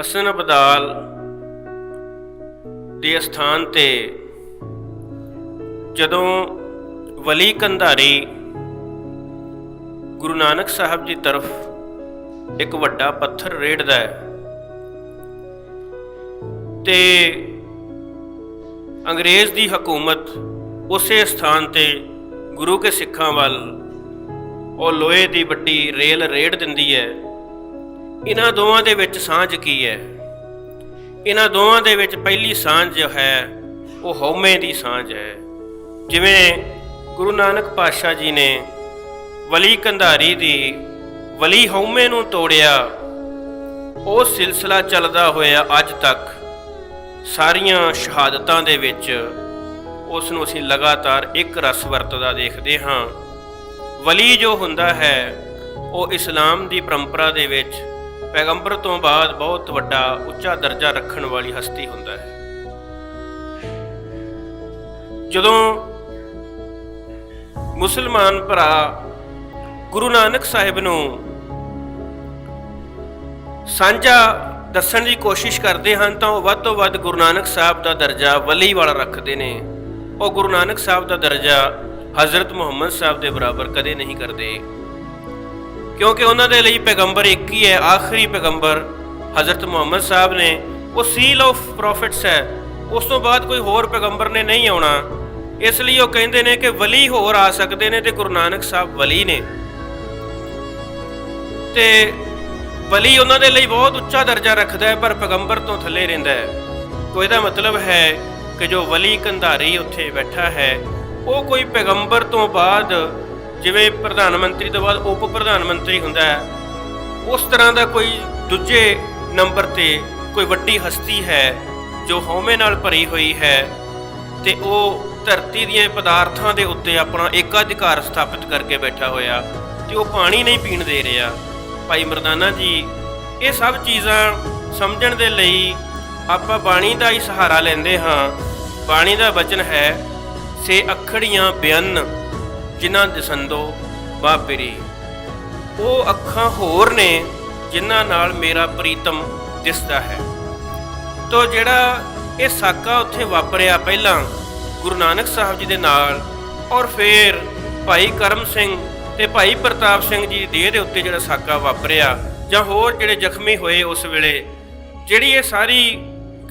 ਹਸਨ ਅਬਦਾਲ ਦੇ ਸਥਾਨ ਤੇ ਜਦੋਂ ਵਲੀ ਕੰਧਾਰੀ ਗੁਰੂ ਨਾਨਕ ਸਾਹਿਬ ਜੀ ਤਰਫ ਇੱਕ ਵੱਡਾ ਪੱਥਰ ਰੇੜਦਾ ਹੈ ਤੇ ਅੰਗਰੇਜ਼ ਦੀ ਹਕੂਮਤ ਉਸੇ ਸਥਾਨ ਤੇ ਗੁਰੂ ਕੇ ਸਿੱਖਾਂ ਵੱਲ ਉਹ ਲੋਹੇ ਦੀ ਵੱਡੀ ਰੇਲ ਰੇੜ ਦਿੰਦੀ ਹੈ। ਇਹਨਾਂ ਦੋਵਾਂ ਦੇ ਵਿੱਚ ਸਾਂਝ ਕੀ ਹੈ? ਇਹਨਾਂ ਦੋਵਾਂ ਦੇ ਵਿੱਚ ਪਹਿਲੀ ਸਾਂਝ ਜੋ ਹੈ ਉਹ ਹਉਮੈ ਦੀ ਸਾਂਝ ਹੈ। ਜਿਵੇਂ ਗੁਰੂ ਨਾਨਕ ਪਾਤਸ਼ਾਹ ਜੀ ਨੇ ਵਲੀ ਕੰਧਾਰੀ ਦੀ ਵਲੀ ਹਉਮੈ ਨੂੰ ਤੋੜਿਆ, ਉਹ ਸਿਲਸਿਲਾ ਚੱਲਦਾ ਹੋਇਆ ਅੱਜ ਤੱਕ ਸਾਰੀਆਂ ਸ਼ਹਾਦਤਾਂ ਦੇ ਵਿੱਚ ਉਸ ਨੂੰ ਅਸੀਂ ਲਗਾਤਾਰ ਇੱਕ ਰਸ ਵਰਤਦਾ ਦੇਖਦੇ ਹਾਂ। ਵਲੀ ਜੋ ਹੁੰਦਾ ਹੈ ਉਹ ਇਸਲਾਮ ਦੀ ਪਰੰਪਰਾ ਦੇ ਵਿੱਚ ਪੈਗੰਬਰ ਤੋਂ ਬਾਅਦ ਬਹੁਤ ਵੱਡਾ ਉੱਚਾ ਦਰਜਾ ਰੱਖਣ ਵਾਲੀ ਹਸਤੀ ਹੁੰਦਾ ਹੈ। ਜਦੋਂ ਮੁਸਲਮਾਨ ਭਰਾ ਗੁਰੂ ਨਾਨਕ ਸਾਹਿਬ ਨੂੰ ਸਾਂਝਾ ਦੱਸਣ ਦੀ ਕੋਸ਼ਿਸ਼ ਕਰਦੇ ਹਨ ਤਾਂ ਉਹ ਵੱਧ ਤੋਂ ਵੱਧ ਗੁਰੂ ਨਾਨਕ ਸਾਹਿਬ ਦਾ ਦਰਜਾ ਵਲੀ ਵਾਲਾ ਰੱਖਦੇ ਨੇ। ਉਹ ਗੁਰੂ ਨਾਨਕ ਸਾਹਿਬ ਦਾ ਦਰਜਾ ਹਜ਼ਰਤ ਮੁਹੰਮਦ ਸਾਹਿਬ ਦੇ ਬਰਾਬਰ ਕਦੇ ਨਹੀਂ ਕਰਦੇ, ਕਿਉਂਕਿ ਉਹਨਾਂ ਦੇ ਲਈ ਪੈਗੰਬਰ ਇੱਕ ਹੀ ਹੈ, ਆਖਰੀ ਪੈਗੰਬਰ ਹਜ਼ਰਤ ਮੁਹੰਮਦ ਸਾਹਿਬ ਨੇ। ਉਹ ਸੀਲ ਆਫ ਪ੍ਰੋਫਿਟਸ ਹੈ, ਉਸ ਤੋਂ ਬਾਅਦ ਕੋਈ ਹੋਰ ਪੈਗੰਬਰ ਨੇ ਨਹੀਂ ਆਉਣਾ। ਇਸ ਲਈ ਉਹ ਕਹਿੰਦੇ ਨੇ ਕਿ ਵਲੀ ਹੋਰ ਆ ਸਕਦੇ ਨੇ ਤੇ ਗੁਰੂ ਨਾਨਕ ਸਾਹਿਬ ਵਲੀ ਨੇ, ਤੇ ਵਲੀ ਉਹਨਾਂ ਦੇ ਲਈ ਬਹੁਤ ਉੱਚਾ ਦਰਜਾ ਰੱਖਦਾ ਹੈ ਪਰ ਪੈਗੰਬਰ ਤੋਂ ਥੱਲੇ ਰਹਿੰਦਾ ਹੈ। ਕੋਈ ਇਹਦਾ ਮਤਲਬ ਹੈ ਕਿ ਜੋ ਵਲੀ ਕੰਧਾਰੀ ਉੱਥੇ ਬੈਠਾ ਹੈ ਉਹ ਕੋਈ ਪੈਗੰਬਰ ਤੋਂ ਬਾਅਦ, ਜਿਵੇਂ ਪ੍ਰਧਾਨ ਮੰਤਰੀ ਤੋਂ ਬਾਅਦ ਉਪ ਪ੍ਰਧਾਨ ਮੰਤਰੀ ਹੁੰਦਾ ਹੈ, ਉਸ ਤਰ੍ਹਾਂ ਦਾ ਕੋਈ ਦੂਜੇ ਨੰਬਰ ਤੇ ਕੋਈ ਵੱਡੀ ਹਸਤੀ ਹੈ ਜੋ ਹਉਮੈ ਨਾਲ ਭਰੀ ਹੋਈ ਹੈ ਤੇ ਉਹ ਧਰਤੀ ਦੀਆਂ ਪਦਾਰਥਾਂ ਦੇ ਉੱਤੇ ਆਪਣਾ ਏਕਾਧਿਕਾਰ ਸਥਾਪਿਤ ਕਰਕੇ ਬੈਠਾ ਹੋਇਆ ਤੇ ਉਹ ਪਾਣੀ ਨਹੀਂ ਪੀਣ ਦੇ ਰਿਹਾ। ਭਾਈ ਮਰਦਾਨਾ ਜੀ, ਇਹ ਸਭ ਚੀਜ਼ਾਂ ਸਮਝਣ ਦੇ ਲਈ ਆਪਾਂ ਬਾਣੀ ਦਾ ਹੀ ਸਹਾਰਾ ਲੈਂਦੇ ਹਾਂ। ਬਾਣੀ ਦਾ ਬਚਨ ਹੈ, ਸੇ ਅੱਖੜੀਆਂ ਬਿਆਨ ਜਿਨ੍ਹਾਂ ਦਿਸੰਦੋ ਬਾਪਰੀ। ਉਹ ਅੱਖਾਂ ਹੋਰ ਨੇ ਜਿਨ੍ਹਾਂ ਨਾਲ ਮੇਰਾ ਪ੍ਰੀਤਮ ਦਿਸਦਾ ਹੈ। ਤੋ ਜਿਹੜਾ ਇਹ ਸਾਕਾ ਉੱਥੇ ਵਾਪਰਿਆ ਪਹਿਲਾਂ ਗੁਰੂ ਨਾਨਕ ਸਾਹਿਬ ਜੀ ਦੇ ਨਾਲ, ਔਰ ਫਿਰ ਭਾਈ ਕਰਮ ਸਿੰਘ ਤੇ ਭਾਈ ਪ੍ਰਤਾਪ ਸਿੰਘ ਜੀ ਦੀ ਦੇਹ ਦੇ ਉੱਤੇ ਜਿਹੜਾ ਸਾਕਾ ਵਾਪਰਿਆ, ਜਾਂ ਹੋਰ ਜਿਹੜੇ ਜ਼ਖਮੀ ਹੋਏ ਉਸ ਵੇਲੇ, ਜਿਹੜੀ ਇਹ ਸਾਰੀ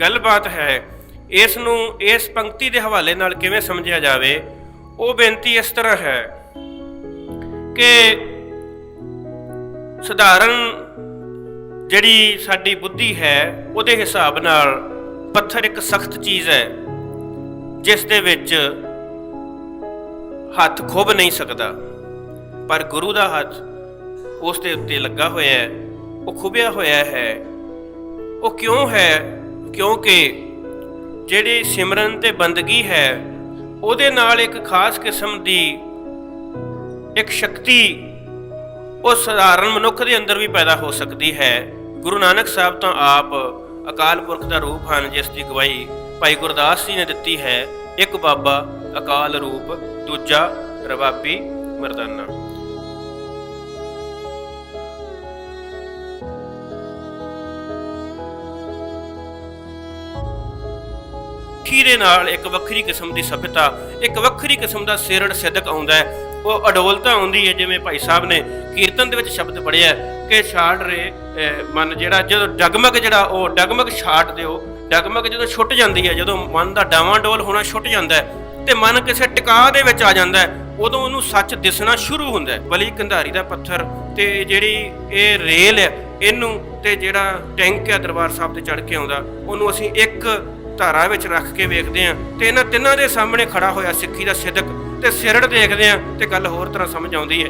ਗੱਲਬਾਤ ਹੈ, ਇਸ ਨੂੰ ਇਸ ਪੰਕਤੀ ਦੇ ਹਵਾਲੇ ਨਾਲ ਕਿਵੇਂ ਸਮਝਿਆ ਜਾਵੇ? ਉਹ ਬੇਨਤੀ ਇਸ ਤਰ੍ਹਾਂ ਹੈ ਕਿ ਸਧਾਰਨ ਜਿਹੜੀ ਸਾਡੀ ਬੁੱਧੀ ਹੈ ਉਹਦੇ ਹਿਸਾਬ ਨਾਲ ਪੱਥਰ ਇੱਕ ਸਖਤ ਚੀਜ਼ ਹੈ ਜਿਸ ਦੇ ਵਿੱਚ ਹੱਥ ਖੁੱਭ ਨਹੀਂ ਸਕਦਾ, ਪਰ ਗੁਰੂ ਦਾ ਹੱਥ ਉਸ ਦੇ ਉੱਤੇ ਲੱਗਾ ਹੋਇਆ ਹੈ, ਉਹ ਖੁੱਭਿਆ ਹੋਇਆ ਹੈ। ਉਹ ਕਿਉਂ ਹੈ? ਕਿਉਂਕਿ ਜਿਹੜੀ ਸਿਮਰਨ ਤੇ ਬੰਦਗੀ ਹੈ ਉਹਦੇ ਨਾਲ ਇੱਕ ਖਾਸ ਕਿਸਮ ਦੀ ਇੱਕ ਸ਼ਕਤੀ ਉਸ ਸਧਾਰਨ ਮਨੁੱਖ ਦੇ ਅੰਦਰ ਵੀ ਪੈਦਾ ਹੋ ਸਕਦੀ ਹੈ। ਗੁਰੂ ਨਾਨਕ ਸਾਹਿਬ ਤਾਂ ਆਪ ਅਕਾਲ ਪੁਰਖ ਦਾ ਰੂਪ ਹਨ, ਜਿਸ ਦੀ ਗਵਾਹੀ ਭਾਈ ਗੁਰਦਾਸ ਜੀ ਨੇ ਦਿੱਤੀ ਹੈ, ਇੱਕ ਬਾਬਾ ਅਕਾਲ ਰੂਪ, ਦੂਜਾ ਰਬਾਬੀ ਮਰਦਾਨਾ। ਦੇ ਨਾਲ ਇੱਕ ਵੱਖਰੀ ਕਿਸਮ ਦੀ ਸਭਿਅਤਾ, ਇੱਕ ਵੱਖਰੀ ਕਿਸਮ ਦਾ ਸਿਰੜ ਸਿਦਕ ਆਉਂਦਾ ਹੈ, ਉਹ ਅਡੋਲਤਾ ਆਉਂਦੀ ਹੈ। ਜਿਵੇਂ ਭਾਈ ਸਾਹਿਬ ਨੇ ਕੀਰਤਨ ਦੇ ਵਿੱਚ ਸ਼ਬਦ ਪੜ੍ਹਿਆ ਕਿ ਛਾੜ ਰੇ ਮਨ, ਜਿਹੜਾ ਜਦੋਂ ਡਗਮਗ, ਜਿਹੜਾ ਉਹ ਡਗਮਗ ਛਾਟ ਦਿਓ। ਡਗਮਗ ਜਦੋਂ ਛੁੱਟ ਜਾਂਦੀ ਹੈ, ਜਦੋਂ ਮਨ ਦਾ ਡਾਵਾਂਡੋਲ ਹੋਣਾ ਛੁੱਟ ਜਾਂਦਾ ਹੈ ਤੇ ਮਨ ਕਿਸੇ ਟਿਕਾਅ ਦੇ ਵਿੱਚ ਆ ਜਾਂਦਾ ਹੈ, ਉਦੋਂ ਉਹਨੂੰ ਸੱਚ ਦਿਸਣਾ ਸ਼ੁਰੂ ਹੁੰਦਾ ਹੈ। ਵਲੀ ਕੰਧਾਰੀ ਦਾ ਪੱਥਰ ਤੇ ਜਿਹੜੀ ਇਹ ਰੇਲ ਹੈ, ਇਹਨੂੰ ਤੇ ਜਿਹੜਾ ਟੈਂਕ ਹੈ ਦਰਬਾਰ ਸਾਹਿਬ ਤੇ ਚੜ੍ਹ ਕੇ ਆਉਂਦਾ, ਉਹਨੂੰ ਅਸੀਂ ਇੱਕ ਧਾਰਾ ਵਿੱਚ ਰੱਖ ਕੇ ਵੇਖਦੇ ਹਾਂ ਤੇ ਇਹਨਾਂ ਤਿੰਨਾਂ ਦੇ ਸਾਹਮਣੇ ਖੜਾ ਹੋਇਆ ਸਿੱਖੀ ਦਾ ਸਿਦਕ ਤੇ ਸਿਰੜ ਦੇਖਦੇ ਹਾਂ ਤੇ ਗੱਲ ਹੋਰ ਤਰ੍ਹਾਂ ਸਮਝ ਆਉਂਦੀ ਹੈ।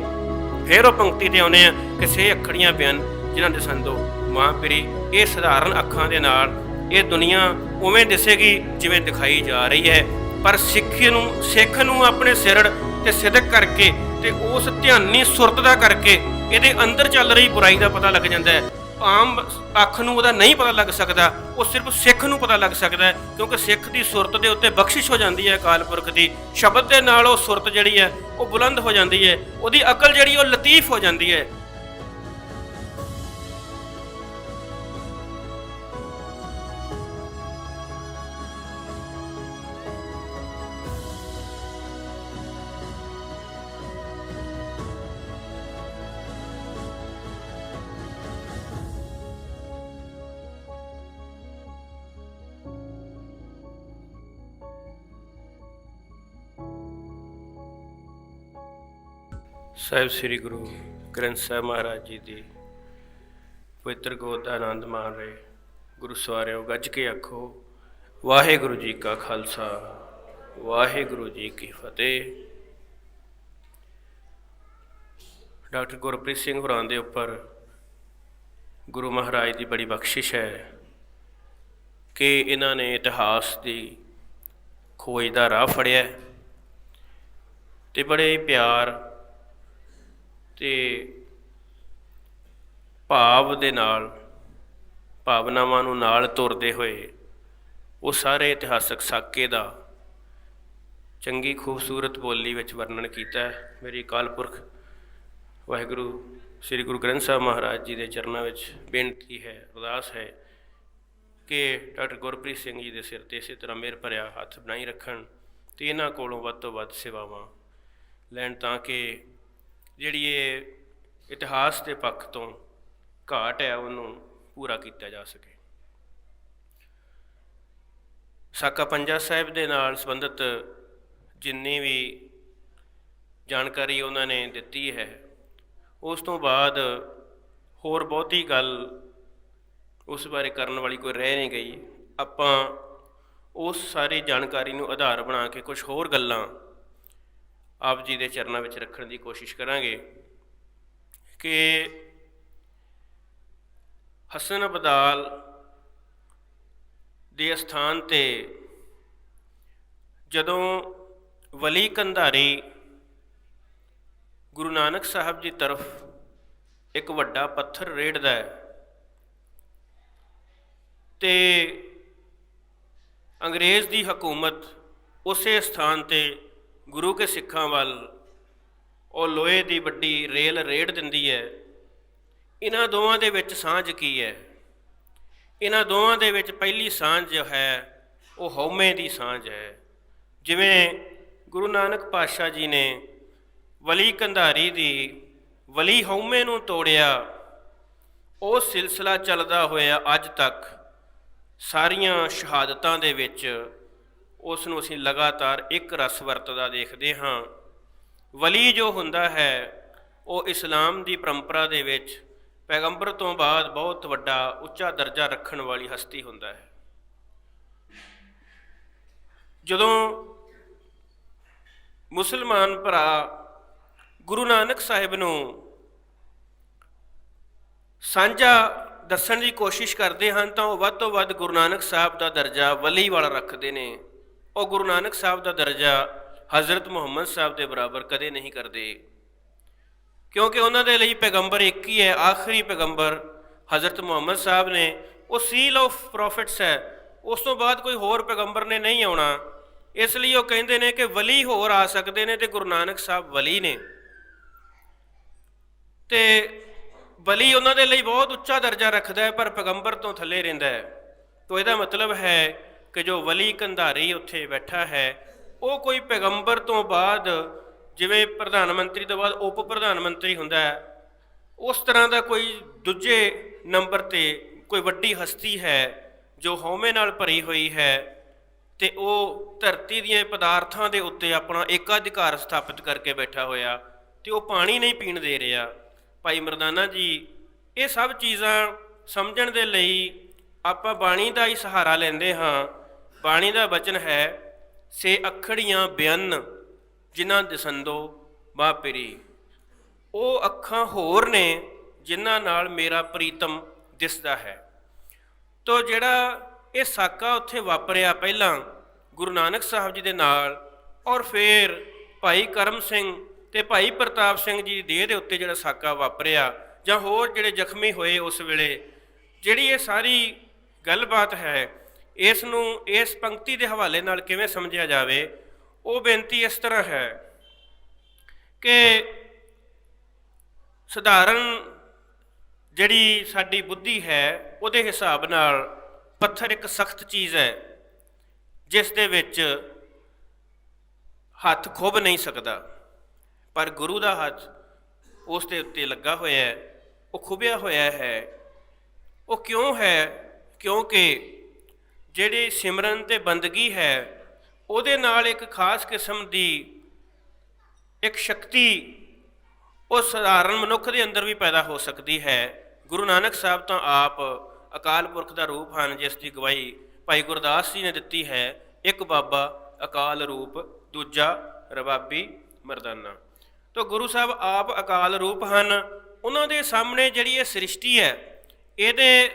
ਫਿਰ ਉਹ ਪੰਕਤੀ ਤੇ ਆਉਂਦੇ ਆ ਕਿ ਸੇ ਅੱਖੜੀਆਂ ਬਿਆਨ ਜਿਨ੍ਹਾਂ ਦੇ ਸੰਦੋ ਮਾਂ ਪਿਰੀ। ਇਹ ਸਧਾਰਨ ਅੱਖਾਂ ਦੇ ਨਾਲ ਇਹ ਦੁਨੀਆ ਉਵੇਂ ਦਿਸੇਗੀ ਜਿਵੇਂ ਦਿਖਾਈ ਜਾ ਰਹੀ ਹੈ, ਪਰ ਸਿੱਖ ਨੂੰ ਆਪਣੇ ਸਿਰੜ ਤੇ ਸਿਦਕ ਕਰਕੇ ਤੇ ਉਸ ਧਿਆਨੀ ਸੁਰਤ ਦਾ ਕਰਕੇ ਇਹਦੇ ਅੰਦਰ ਚੱਲ ਰਹੀ ਬੁਰਾਈ ਦਾ ਪਤਾ ਲੱਗ ਜਾਂਦਾ ਹੈ। ਆਮ ਅੱਖ ਨੂੰ ਉਹਦਾ ਨਹੀਂ ਪਤਾ ਲੱਗ ਸਕਦਾ, ਉਹ ਸਿਰਫ ਸਿੱਖ ਨੂੰ ਪਤਾ ਲੱਗ ਸਕਦਾ ਹੈ, ਕਿਉਂਕਿ ਸਿੱਖ ਦੀ ਸੁਰਤ ਦੇ ਉੱਤੇ ਬਖਸ਼ਿਸ਼ ਹੋ ਜਾਂਦੀ ਹੈ ਅਕਾਲ ਪੁਰਖ ਦੀ। ਸ਼ਬਦ ਦੇ ਨਾਲ ਉਹ ਸੁਰਤ ਜਿਹੜੀ ਹੈ ਉਹ ਬੁਲੰਦ ਹੋ ਜਾਂਦੀ ਹੈ, ਉਹਦੀ ਅਕਲ ਜਿਹੜੀ ਉਹ ਲਤੀਫ ਹੋ ਜਾਂਦੀ ਹੈ। ਸਾਹਿਬ ਸ੍ਰੀ ਗੁਰੂ ਗ੍ਰੰਥ ਸਾਹਿਬ ਮਹਾਰਾਜ ਜੀ ਦੀ ਪਵਿੱਤਰ ਗੋਦ ਦਾ ਆਨੰਦ ਮਾਣ ਰਹੇ ਗੁਰੂ ਸਵਾਰਿਓ, ਗੱਜ ਕੇ ਆਖੋ ਵਾਹਿਗੁਰੂ ਜੀ ਕਾ ਖਾਲਸਾ, ਵਾਹਿਗੁਰੂ ਜੀ ਕੀ ਫਤਿਹ। ਡਾਕਟਰ ਗੁਰਪ੍ਰੀਤ ਸਿੰਘ ਹੋਰਾਂ ਦੇ ਉੱਪਰ ਗੁਰੂ ਮਹਾਰਾਜ ਦੀ ਬੜੀ ਬਖਸ਼ਿਸ਼ ਹੈ ਕਿ ਇਹਨਾਂ ਨੇ ਇਤਿਹਾਸ ਦੀ ਖੋਜ ਦਾ ਰਾਹ ਫੜਿਆ ਅਤੇ ਬੜੇ ਪਿਆਰ ਅਤੇ ਭਾਵ ਦੇ ਨਾਲ, ਭਾਵਨਾਵਾਂ ਨੂੰ ਨਾਲ ਤੁਰਦੇ ਹੋਏ ਉਹ ਸਾਰੇ ਇਤਿਹਾਸਕ ਸਾਕੇ ਦਾ ਚੰਗੀ ਖੂਬਸੂਰਤ ਬੋਲੀ ਵਿੱਚ ਵਰਣਨ ਕੀਤਾ। ਮੇਰੀ ਅਕਾਲ ਪੁਰਖ ਵਾਹਿਗੁਰੂ ਸ੍ਰੀ ਗੁਰੂ ਗ੍ਰੰਥ ਸਾਹਿਬ ਮਹਾਰਾਜ ਜੀ ਦੇ ਚਰਨਾਂ ਵਿੱਚ ਬੇਨਤੀ ਹੈ, ਅਰਦਾਸ ਹੈ ਕਿ ਡਾਕਟਰ ਗੁਰਪ੍ਰੀਤ ਸਿੰਘ ਜੀ ਦੇ ਸਿਰ 'ਤੇ ਇਸੇ ਤਰ੍ਹਾਂ ਮਿਹਰ ਭਰਿਆ ਹੱਥ ਬਣਾਈ ਰੱਖਣ ਅਤੇ ਇਹਨਾਂ ਕੋਲੋਂ ਵੱਧ ਤੋਂ ਵੱਧ ਸੇਵਾਵਾਂ ਲੈਣ, ਤਾਂ ਕਿ ਜਿਹੜੀ ਇਹ ਇਤਿਹਾਸ ਦੇ ਪੱਖ ਤੋਂ ਘਾਟ ਹੈ ਉਹਨੂੰ ਪੂਰਾ ਕੀਤਾ ਜਾ ਸਕੇ। ਸਾਕਾ ਪੰਜਾ ਸਾਹਿਬ ਦੇ ਨਾਲ ਸੰਬੰਧਿਤ ਜਿੰਨੀ ਵੀ ਜਾਣਕਾਰੀ ਉਹਨਾਂ ਨੇ ਦਿੱਤੀ ਹੈ, ਉਸ ਤੋਂ ਬਾਅਦ ਹੋਰ ਬਹੁਤੀ ਗੱਲ ਉਸ ਬਾਰੇ ਕਰਨ ਵਾਲੀ ਕੋਈ ਰਹਿ ਨਹੀਂ ਗਈ। ਆਪਾਂ ਉਸ ਸਾਰੀ ਜਾਣਕਾਰੀ ਨੂੰ ਆਧਾਰ ਬਣਾ ਕੇ ਕੁਝ ਹੋਰ ਗੱਲਾਂ ਆਪ ਜੀ ਦੇ ਚਰਨਾਂ ਵਿੱਚ ਰੱਖਣ ਦੀ ਕੋਸ਼ਿਸ਼ ਕਰਾਂਗੇ ਕਿ ਹਸਨ ਅਬਦਾਲ ਦੇ ਅਸਥਾਨ 'ਤੇ ਜਦੋਂ ਵਲੀ ਕੰਧਾਰੀ ਗੁਰੂ ਨਾਨਕ ਸਾਹਿਬ ਦੀ ਤਰਫ ਇੱਕ ਵੱਡਾ ਪੱਥਰ ਰੇੜਦਾ ਹੈ ਅਤੇ ਅੰਗਰੇਜ਼ ਦੀ ਹਕੂਮਤ ਉਸੇ ਸਥਾਨ 'ਤੇ ਗੁਰੂ ਕੇ ਸਿੱਖਾਂ ਵੱਲ ਉਹ ਲੋਹੇ ਦੀ ਵੱਡੀ ਰੇਲ ਰੇੜ ਦਿੰਦੀ ਹੈ। ਇਹਨਾਂ ਦੋਵਾਂ ਦੇ ਵਿੱਚ ਸਾਂਝ ਕੀ ਹੈ? ਇਹਨਾਂ ਦੋਵਾਂ ਦੇ ਵਿੱਚ ਪਹਿਲੀ ਸਾਂਝ ਜੋ ਹੈ ਉਹ ਹਉਮੈ ਦੀ ਸਾਂਝ ਹੈ। ਜਿਵੇਂ ਗੁਰੂ ਨਾਨਕ ਪਾਤਸ਼ਾਹ ਜੀ ਨੇ ਵਲੀ ਕੰਧਾਰੀ ਦੀ ਵਲੀ ਹਉਮੈ ਨੂੰ ਤੋੜਿਆ, ਉਹ ਸਿਲਸਿਲਾ ਚੱਲਦਾ ਹੋਇਆ ਅੱਜ ਤੱਕ ਸਾਰੀਆਂ ਸ਼ਹਾਦਤਾਂ ਦੇ ਵਿੱਚ ਉਸ ਨੂੰ ਅਸੀਂ ਲਗਾਤਾਰ ਇੱਕ ਰਸ ਵਰਤਦਾ ਦੇਖਦੇ ਹਾਂ। ਵਲੀ ਜੋ ਹੁੰਦਾ ਹੈ ਉਹ ਇਸਲਾਮ ਦੀ ਪਰੰਪਰਾ ਦੇ ਵਿੱਚ ਪੈਗੰਬਰ ਤੋਂ ਬਾਅਦ ਬਹੁਤ ਵੱਡਾ ਉੱਚਾ ਦਰਜਾ ਰੱਖਣ ਵਾਲੀ ਹਸਤੀ ਹੁੰਦਾ ਹੈ। ਜਦੋਂ ਮੁਸਲਮਾਨ ਭਰਾ ਗੁਰੂ ਨਾਨਕ ਸਾਹਿਬ ਨੂੰ ਸਾਂਝਾ ਦੱਸਣ ਦੀ ਕੋਸ਼ਿਸ਼ ਕਰਦੇ ਹਨ ਤਾਂ ਉਹ ਵੱਧ ਤੋਂ ਵੱਧ ਗੁਰੂ ਨਾਨਕ ਸਾਹਿਬ ਦਾ ਦਰਜਾ ਵਲੀ ਵਾਲਾ ਰੱਖਦੇ ਨੇ। ਉਹ ਗੁਰੂ ਨਾਨਕ ਸਾਹਿਬ ਦਾ ਦਰਜਾ ਹਜ਼ਰਤ ਮੁਹੰਮਦ ਸਾਹਿਬ ਦੇ ਬਰਾਬਰ ਕਦੇ ਨਹੀਂ ਕਰਦੇ, ਕਿਉਂਕਿ ਉਹਨਾਂ ਦੇ ਲਈ ਪੈਗੰਬਰ ਇੱਕ ਹੀ ਹੈ, ਆਖਰੀ ਪੈਗੰਬਰ ਹਜ਼ਰਤ ਮੁਹੰਮਦ ਸਾਹਿਬ ਨੇ। ਉਹ ਸੀਲ ਆਫ ਪ੍ਰੋਫਿਟਸ ਹੈ, ਉਸ ਤੋਂ ਬਾਅਦ ਕੋਈ ਹੋਰ ਪੈਗੰਬਰ ਨੇ ਨਹੀਂ ਆਉਣਾ। ਇਸ ਲਈ ਉਹ ਕਹਿੰਦੇ ਨੇ ਕਿ ਵਲੀ ਹੋਰ ਆ ਸਕਦੇ ਨੇ ਅਤੇ ਗੁਰੂ ਨਾਨਕ ਸਾਹਿਬ ਵਲੀ ਨੇ, ਅਤੇ ਵਲੀ ਉਹਨਾਂ ਦੇ ਲਈ ਬਹੁਤ ਉੱਚਾ ਦਰਜਾ ਰੱਖਦਾ ਹੈ ਪਰ ਪੈਗੰਬਰ ਤੋਂ ਥੱਲੇ ਰਹਿੰਦਾ ਹੈ। ਤਾਂ ਇਹਦਾ ਮਤਲਬ ਹੈ ਕਿ ਜੋ ਵਲੀ ਕੰਧਾਰੀ ਉੱਥੇ ਬੈਠਾ ਹੈ ਉਹ ਕੋਈ ਪੈਗੰਬਰ ਤੋਂ ਬਾਅਦ, ਜਿਵੇਂ ਪ੍ਰਧਾਨ ਮੰਤਰੀ ਤੋਂ ਬਾਅਦ ਉਪ ਪ੍ਰਧਾਨ ਮੰਤਰੀ ਹੁੰਦਾ ਹੈ, ਉਸ ਤਰ੍ਹਾਂ ਦਾ ਕੋਈ ਦੂਜੇ ਨੰਬਰ 'ਤੇ ਕੋਈ ਵੱਡੀ ਹਸਤੀ ਹੈ ਜੋ ਹਉਮੈ ਨਾਲ ਭਰੀ ਹੋਈ ਹੈ ਅਤੇ ਉਹ ਧਰਤੀ ਦੀਆਂ ਪਦਾਰਥਾਂ ਦੇ ਉੱਤੇ ਆਪਣਾ ਏਕਾਧਿਕਾਰ ਸਥਾਪਿਤ ਕਰਕੇ ਬੈਠਾ ਹੋਇਆ ਅਤੇ ਉਹ ਪਾਣੀ ਨਹੀਂ ਪੀਣ ਦੇ ਰਿਹਾ। ਭਾਈ ਮਰਦਾਨਾ ਜੀ, ਇਹ ਸਭ ਚੀਜ਼ਾਂ ਸਮਝਣ ਦੇ ਲਈ ਆਪਾਂ ਬਾਣੀ ਦਾ ਹੀ ਸਹਾਰਾ ਲੈਂਦੇ ਹਾਂ। ਬਾਣੀ ਦਾ ਬਚਨ ਹੈ, ਸੇ ਅੱਖੜੀਆਂ ਬਿਅਨ ਜਿਨ੍ਹਾਂ ਦਿਸੰਦੋ ਬਾਪਰੀ। ਉਹ ਅੱਖਾਂ ਹੋਰ ਨੇ ਜਿਨ੍ਹਾਂ ਨਾਲ ਮੇਰਾ ਪ੍ਰੀਤਮ ਦਿਸਦਾ ਹੈ। ਤੋ ਜਿਹੜਾ ਇਹ ਸਾਕਾ ਉੱਥੇ ਵਾਪਰਿਆ ਪਹਿਲਾਂ ਗੁਰੂ ਨਾਨਕ ਸਾਹਿਬ ਜੀ ਦੇ ਨਾਲ, ਔਰ ਫਿਰ ਭਾਈ ਕਰਮ ਸਿੰਘ ਅਤੇ ਭਾਈ ਪ੍ਰਤਾਪ ਸਿੰਘ ਜੀ ਦੀ ਦੇਹ ਦੇ ਉੱਤੇ ਜਿਹੜਾ ਸਾਕਾ ਵਾਪਰਿਆ, ਜਾਂ ਹੋਰ ਜਿਹੜੇ ਜ਼ਖਮੀ ਹੋਏ ਉਸ ਵੇਲੇ, ਜਿਹੜੀ ਇਹ ਸਾਰੀ ਗੱਲਬਾਤ ਹੈ, ਇਸ ਨੂੰ ਇਸ ਪੰਕਤੀ ਦੇ ਹਵਾਲੇ ਨਾਲ ਕਿਵੇਂ ਸਮਝਿਆ ਜਾਵੇ? ਉਹ ਬੇਨਤੀ ਇਸ ਤਰ੍ਹਾਂ ਹੈ ਕਿ ਸਧਾਰਨ ਜਿਹੜੀ ਸਾਡੀ ਬੁੱਧੀ ਹੈ ਉਹਦੇ ਹਿਸਾਬ ਨਾਲ ਪੱਥਰ ਇੱਕ ਸਖਤ ਚੀਜ਼ ਹੈ ਜਿਸ ਦੇ ਵਿੱਚ ਹੱਥ ਖੁੱਭ ਨਹੀਂ ਸਕਦਾ, ਪਰ ਗੁਰੂ ਦਾ ਹੱਥ ਉਸ ਦੇ ਉੱਤੇ ਲੱਗਾ ਹੋਇਆ ਹੈ, ਉਹ ਖੁੱਭਿਆ ਹੋਇਆ ਹੈ। ਉਹ ਕਿਉਂ ਹੈ? ਕਿਉਂਕਿ ਜਿਹੜੀ ਸਿਮਰਨ ਅਤੇ ਬੰਦਗੀ ਹੈ ਉਹਦੇ ਨਾਲ ਇੱਕ ਖਾਸ ਕਿਸਮ ਦੀ ਇੱਕ ਸ਼ਕਤੀ ਉਹ ਸਧਾਰਨ ਮਨੁੱਖ ਦੇ ਅੰਦਰ ਵੀ ਪੈਦਾ ਹੋ ਸਕਦੀ ਹੈ। ਗੁਰੂ ਨਾਨਕ ਸਾਹਿਬ ਤਾਂ ਆਪ ਅਕਾਲ ਪੁਰਖ ਦਾ ਰੂਪ ਹਨ, ਜਿਸ ਦੀ ਗਵਾਹੀ ਭਾਈ ਗੁਰਦਾਸ ਜੀ ਨੇ ਦਿੱਤੀ ਹੈ, ਇੱਕ ਬਾਬਾ ਅਕਾਲ ਰੂਪ, ਦੂਜਾ ਰਬਾਬੀ ਮਰਦਾਨਾ। ਤਾਂ ਗੁਰੂ ਸਾਹਿਬ ਆਪ ਅਕਾਲ ਰੂਪ ਹਨ। ਉਹਨਾਂ ਦੇ ਸਾਹਮਣੇ ਜਿਹੜੀ ਇਹ ਸ੍ਰਿਸ਼ਟੀ ਹੈ, ਇਹਦੇ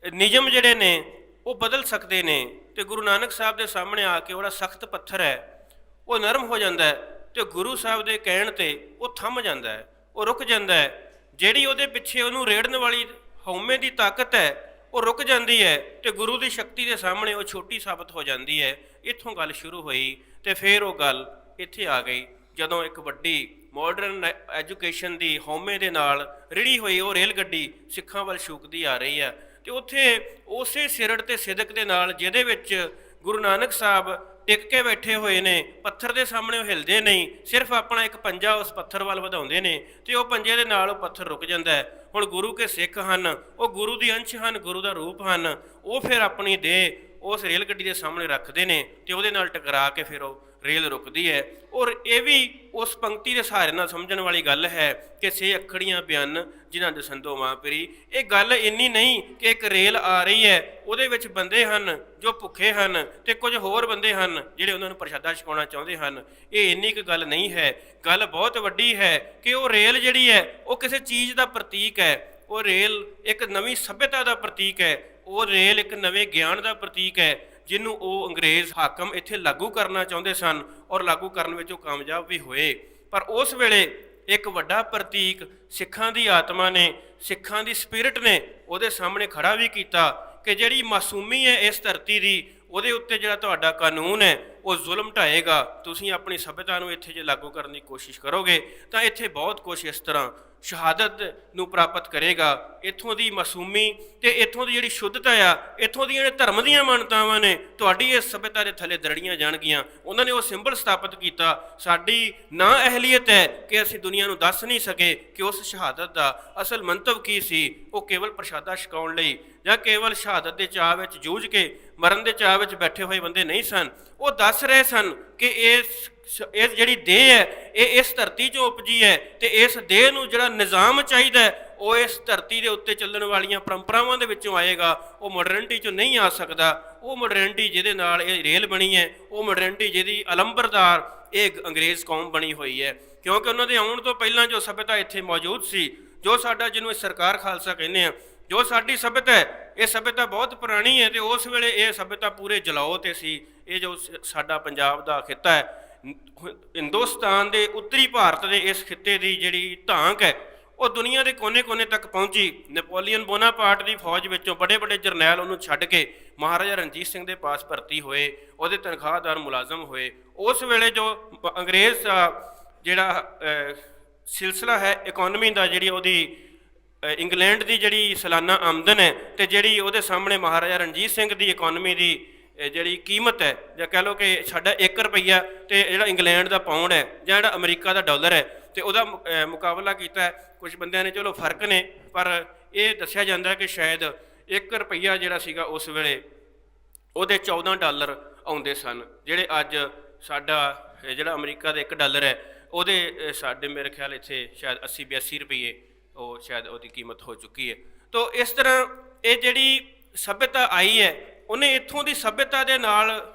ਨਿਯਮ ਜਿਹੜੇ ਨੇ ਉਹ ਬਦਲ ਸਕਦੇ ਨੇ, ਤੇ ਗੁਰੂ ਨਾਨਕ ਸਾਹਿਬ ਦੇ ਸਾਹਮਣੇ ਆ ਕੇ ਉਹਦਾ ਸਖਤ ਪੱਥਰ ਹੈ ਉਹ ਨਰਮ ਹੋ ਜਾਂਦਾ ਹੈ, ਤੇ ਗੁਰੂ ਸਾਹਿਬ ਦੇ ਕਹਿਣ ਤੇ ਉਹ ਥੰਮ ਜਾਂਦਾ ਹੈ, ਉਹ ਰੁਕ ਜਾਂਦਾ ਹੈ। ਜਿਹੜੀ ਉਹਦੇ ਪਿੱਛੇ ਉਹਨੂੰ ਰੇੜਨ ਵਾਲੀ ਹਉਮੈ ਦੀ ਤਾਕਤ ਹੈ ਉਹ ਰੁਕ ਜਾਂਦੀ ਹੈ, ਤੇ ਗੁਰੂ ਦੀ ਸ਼ਕਤੀ ਦੇ ਸਾਹਮਣੇ ਉਹ ਛੋਟੀ ਸਾਬਤ ਹੋ ਜਾਂਦੀ ਹੈ। ਇੱਥੋਂ ਗੱਲ ਸ਼ੁਰੂ ਹੋਈ, ਤੇ ਫਿਰ ਉਹ ਗੱਲ ਇੱਥੇ ਆ ਗਈ ਜਦੋਂ ਇੱਕ ਵੱਡੀ ਮਾਡਰਨ ਐਜੂਕੇਸ਼ਨ ਦੀ ਹਉਮੈ ਦੇ ਨਾਲ ਰਿੜੀ ਹੋਈ ਉਹ ਰੇਲ ਗੱਡੀ ਸਿੱਖਾਂ ਵੱਲ ਛੂਕਦੀ ਆ ਰਹੀ ਹੈ, ਤੇ ਉੱਥੇ ਉਸੇ ਸਿਰੜ ਤੇ ਸਿਦਕ ਦੇ ਨਾਲ ਜਿਹਦੇ ਵਿੱਚ ਗੁਰੂ ਨਾਨਕ ਸਾਹਿਬ ਟਿਕ ਕੇ ਬੈਠੇ ਹੋਏ ਨੇ, ਪੱਥਰ ਦੇ ਸਾਹਮਣੇ ਉਹ ਹਿਲਦੇ ਨਹੀਂ, ਸਿਰਫ ਆਪਣਾ ਇੱਕ ਪੰਜਾ ਉਸ ਪੱਥਰ ਵੱਲ ਵਧਾਉਂਦੇ ਨੇ, ਤੇ ਉਹ ਪੰਜੇ ਦੇ ਨਾਲ ਉਹ ਪੱਥਰ ਰੁਕ ਜਾਂਦਾ ਹੈ। ਹੁਣ ਗੁਰੂ ਕੇ ਸਿੱਖ ਹਨ, ਉਹ ਗੁਰੂ ਦੀ ਅੰਸ਼ ਹਨ, ਗੁਰੂ ਦਾ ਰੂਪ ਹਨ, ਉਹ ਫਿਰ ਆਪਣੀ ਦੇਹ ਉਸ ਰੇਲ ਗੱਡੀ ਦੇ ਸਾਹਮਣੇ ਰੱਖਦੇ ਨੇ, ਤੇ ਉਹਦੇ ਨਾਲ ਟਕਰਾ ਕੇ ਫਿਰ ਉਹ ਰੇਲ ਰੁਕਦੀ ਹੈ। ਔਰ ਇਹ ਵੀ ਉਸ ਪੰਕਤੀ ਦੇ ਸਹਾਰੇ ਨਾਲ ਸਮਝਣ ਵਾਲੀ ਗੱਲ ਹੈ ਕਿ ਸੇ ਅੱਖੜੀਆਂ ਬਿਆਨ ਜਿਨ੍ਹਾਂ ਦੇ ਸੰਦੋ ਮਾਂ ਪਰੀ। ਇਹ ਗੱਲ ਇੰਨੀ ਨਹੀਂ ਕਿ ਇੱਕ ਰੇਲ ਆ ਰਹੀ ਹੈ, ਉਹਦੇ ਵਿੱਚ ਬੰਦੇ ਹਨ ਜੋ ਭੁੱਖੇ ਹਨ, ਤੇ ਕੁਝ ਹੋਰ ਬੰਦੇ ਹਨ ਜਿਹੜੇ ਉਹਨਾਂ ਨੂੰ ਪ੍ਰਸ਼ਾਦਾ ਛਕਾਉਣਾ ਚਾਹੁੰਦੇ ਹਨ। ਇਹ ਇੰਨੀ ਕੁ ਗੱਲ ਨਹੀਂ ਹੈ, ਗੱਲ ਬਹੁਤ ਵੱਡੀ ਹੈ ਕਿ ਉਹ ਰੇਲ ਜਿਹੜੀ ਹੈ ਉਹ ਕਿਸੇ ਚੀਜ਼ ਦਾ ਪ੍ਰਤੀਕ ਹੈ, ਉਹ ਰੇਲ ਇੱਕ ਨਵੀਂ ਸੱਭਿਅਤਾ ਦਾ ਪ੍ਰਤੀਕ ਹੈ, ਉਹ ਰੇਲ ਇੱਕ ਨਵੇਂ ਗਿਆਨ ਦਾ ਪ੍ਰਤੀਕ ਹੈ, ਜਿਹਨੂੰ ਉਹ ਅੰਗਰੇਜ਼ ਹਾਕਮ ਇੱਥੇ ਲਾਗੂ ਕਰਨਾ ਚਾਹੁੰਦੇ ਸਨ, ਔਰ ਲਾਗੂ ਕਰਨ ਵਿੱਚ ਉਹ ਕਾਮਯਾਬ ਵੀ ਹੋਏ। ਪਰ ਉਸ ਵੇਲੇ ਇੱਕ ਵੱਡਾ ਪ੍ਰਤੀਕ ਸਿੱਖਾਂ ਦੀ ਆਤਮਾ ਨੇ, ਸਿੱਖਾਂ ਦੀ ਸਪਿਰਿਟ ਨੇ ਉਹਦੇ ਸਾਹਮਣੇ ਖੜਾ ਵੀ ਕੀਤਾ ਕਿ ਜਿਹੜੀ ਮਾਸੂਮੀ ਹੈ ਇਸ ਧਰਤੀ ਦੀ, ਉਹਦੇ ਉੱਤੇ ਜਿਹੜਾ ਤੁਹਾਡਾ ਕਾਨੂੰਨ ਹੈ ਉਹ ਜ਼ੁਲਮ ਢਾਏਗਾ। ਤੁਸੀਂ ਆਪਣੀ ਸੱਭਿਅਤਾ ਨੂੰ ਇੱਥੇ ਜੇ ਲਾਗੂ ਕਰਨ ਦੀ ਕੋਸ਼ਿਸ਼ ਕਰੋਗੇ ਤਾਂ ਇੱਥੇ ਬਹੁਤ ਕੁਛ ਇਸ ਤਰ੍ਹਾਂ ਸ਼ਹਾਦਤ ਨੂੰ ਪ੍ਰਾਪਤ ਕਰੇਗਾ। ਇੱਥੋਂ ਦੀ ਮਾਸੂਮੀ ਤੇ ਇੱਥੋਂ ਦੀ ਜਿਹੜੀ ਸ਼ੁੱਧਤਾ ਆ, ਇੱਥੋਂ ਦੀਆਂ ਜਿਹੜੇ ਧਰਮ ਦੀਆਂ ਮਾਨਤਾਵਾਂ ਨੇ, ਤੁਹਾਡੀ ਇਸ ਸੱਭਿਅਤਾ ਦੇ ਥੱਲੇ ਦਰੜੀਆਂ ਜਾਣਗੀਆਂ। ਉਹਨਾਂ ਨੇ ਉਹ ਸਿੰਬਲ ਸਥਾਪਿਤ ਕੀਤਾ। ਸਾਡੀ ਨਾ ਅਹਿਲੀਅਤ ਹੈ ਕਿ ਅਸੀਂ ਦੁਨੀਆ ਨੂੰ ਦੱਸ ਨਹੀਂ ਸਕੇ ਕਿ ਉਸ ਸ਼ਹਾਦਤ ਦਾ ਅਸਲ ਮੰਤਵ ਕੀ ਸੀ। ਉਹ ਕੇਵਲ ਪ੍ਰਸ਼ਾਦਾ ਛਕਾਉਣ ਲਈ ਜਾਂ ਕੇਵਲ ਸ਼ਹਾਦਤ ਦੇ ਚਾਅ ਵਿੱਚ ਜੂਝ ਕੇ ਮਰਨ ਦੇ ਚਾਅ ਵਿੱਚ ਬੈਠੇ ਹੋਏ ਬੰਦੇ ਨਹੀਂ ਸਨ। ਉਹ ਦੱਸ ਰਹੇ ਸਨ ਕਿ ਇਸ ਜਿਹੜੀ ਦੇਹ ਹੈ ਇਹ ਇਸ ਧਰਤੀ 'ਚੋਂ ਉਪਜੀ ਹੈ, ਤੇ ਇਸ ਦੇਹ ਨੂੰ ਜਿਹੜਾ ਨਿਜ਼ਾਮ ਚਾਹੀਦਾ ਹੈ ਉਹ ਇਸ ਧਰਤੀ ਦੇ ਉੱਤੇ ਚੱਲਣ ਵਾਲੀਆਂ ਪਰੰਪਰਾਵਾਂ ਦੇ ਵਿੱਚੋਂ ਆਏਗਾ। ਉਹ ਮਾਡਰਨਿਟੀ 'ਚੋਂ ਨਹੀਂ ਆ ਸਕਦਾ। ਉਹ ਮਾਡਰਨਿਟੀ ਜਿਹਦੇ ਨਾਲ ਇਹ ਰੇਲ ਬਣੀ ਹੈ, ਉਹ ਮਾਡਰਨਿਟੀ ਜਿਹਦੀ ਅਲੰਬਰਦਾਰ ਇਹ ਅੰਗਰੇਜ਼ ਕੌਮ ਬਣੀ ਹੋਈ ਹੈ, ਕਿਉਂਕਿ ਉਹਨਾਂ ਦੇ ਆਉਣ ਤੋਂ ਪਹਿਲਾਂ ਜੋ ਸੱਭਿਅਤਾ ਇੱਥੇ ਮੌਜੂਦ ਸੀ, ਜੋ ਸਾਡਾ ਜਿਹਨੂੰ ਸਰਕਾਰ ਖਾਲਸਾ ਕਹਿੰਦੇ ਆ, ਜੋ ਸਾਡੀ ਸੱਭਿਅਤਾ ਹੈ, ਇਹ ਸੱਭਿਅਤਾ ਬਹੁਤ ਪੁਰਾਣੀ ਹੈ, ਤੇ ਉਸ ਵੇਲੇ ਇਹ ਸੱਭਿਅਤਾ ਪੂਰੇ ਜਲਾਓ 'ਤੇ ਸੀ। ਇਹ ਜੋ ਸਾਡਾ ਪੰਜਾਬ ਦਾ ਖਿੱਤਾ ਹੈ, ਹਿੰਦੁਸਤਾਨ ਦੇ ਉੱਤਰੀ ਭਾਰਤ ਦੇ ਇਸ ਖਿੱਤੇ ਦੀ ਜਿਹੜੀ ਧਾਂਕ ਹੈ ਉਹ ਦੁਨੀਆ ਦੇ ਕੋਨੇ-ਕੋਨੇ ਤੱਕ ਪਹੁੰਚੀ। ਨੈਪੋਲੀਅਨ ਬੋਨਾਪਾਰਟ ਦੀ ਫੌਜ ਵਿੱਚੋਂ ਬੜੇ ਜਰਨੈਲ ਉਹਨੂੰ ਛੱਡ ਕੇ ਮਹਾਰਾਜਾ ਰਣਜੀਤ ਸਿੰਘ ਦੇ ਪਾਸ ਭਰਤੀ ਹੋਏ, ਉਹਦੇ ਤਨਖਾਹਦਾਰ ਮੁਲਾਜ਼ਮ ਹੋਏ। ਉਸ ਵੇਲੇ ਜੋ ਅੰਗਰੇਜ਼ ਦਾ ਜਿਹੜਾ ਸਿਲਸਿਲਾ ਹੈ ਇਕੋਨਮੀ ਦਾ, ਜਿਹੜੀ ਉਹਦੀ ਇੰਗਲੈਂਡ ਦੀ ਜਿਹੜੀ ਸਾਲਾਨਾ ਆਮਦਨ ਹੈ, ਤੇ ਜਿਹੜੀ ਉਹਦੇ ਸਾਹਮਣੇ ਮਹਾਰਾਜਾ ਰਣਜੀਤ ਸਿੰਘ ਦੀ ਇਕੋਨਮੀ ਦੀ ਜਿਹੜੀ ਕੀਮਤ ਹੈ, ਜਾਂ ਕਹਿ ਲਓ ਕਿ ਸਾਡਾ 1 ਰੁਪਈਆ ਤੇ ਜਿਹੜਾ ਇੰਗਲੈਂਡ ਦਾ ਪਾਉਂਡ ਹੈ ਜਾਂ ਜਿਹੜਾ ਅਮਰੀਕਾ ਦਾ ਡਾਲਰ ਹੈ, ਤੇ ਉਹਦਾ ਮੁਕਾਬਲਾ ਕੀਤਾ ਹੈ। ਕੁਝ ਬੰਦਿਆਂ ਨੇ ਚਲੋ ਫਰਕ ਨੇ, ਪਰ ਇਹ ਦੱਸਿਆ ਜਾਂਦਾ ਕਿ ਸ਼ਾਇਦ 1 ਰੁਪਈਆ ਜਿਹੜਾ ਸੀਗਾ ਉਸ ਵੇਲੇ ਉਹਦੇ 14 ਡਾਲਰ ਆਉਂਦੇ ਸਨ, ਜਿਹੜੇ ਅੱਜ ਸਾਡਾ ਜਿਹੜਾ ਅਮਰੀਕਾ ਦਾ 1 ਡਾਲਰ ਹੈ ਉਹਦੇ ਸਾਡੇ ਮੇਰੇ ਖਿਆਲ ਇੱਥੇ ਸ਼ਾਇਦ 80-82 ਰੁਪਈਏ ਉਹ ਸ਼ਾਇਦ ਉਹਦੀ ਕੀਮਤ ਹੋ ਚੁੱਕੀ ਹੈ। ਤੋ ਇਸ ਤਰ੍ਹਾਂ ਇਹ ਜਿਹੜੀ ਸੱਭਿਅਤਾ ਆਈ ਹੈ, ਉਹਨੇ ਇੱਥੋਂ ਦੀ ਸੱਭਿਅਤਾ ਦੇ ਨਾਲ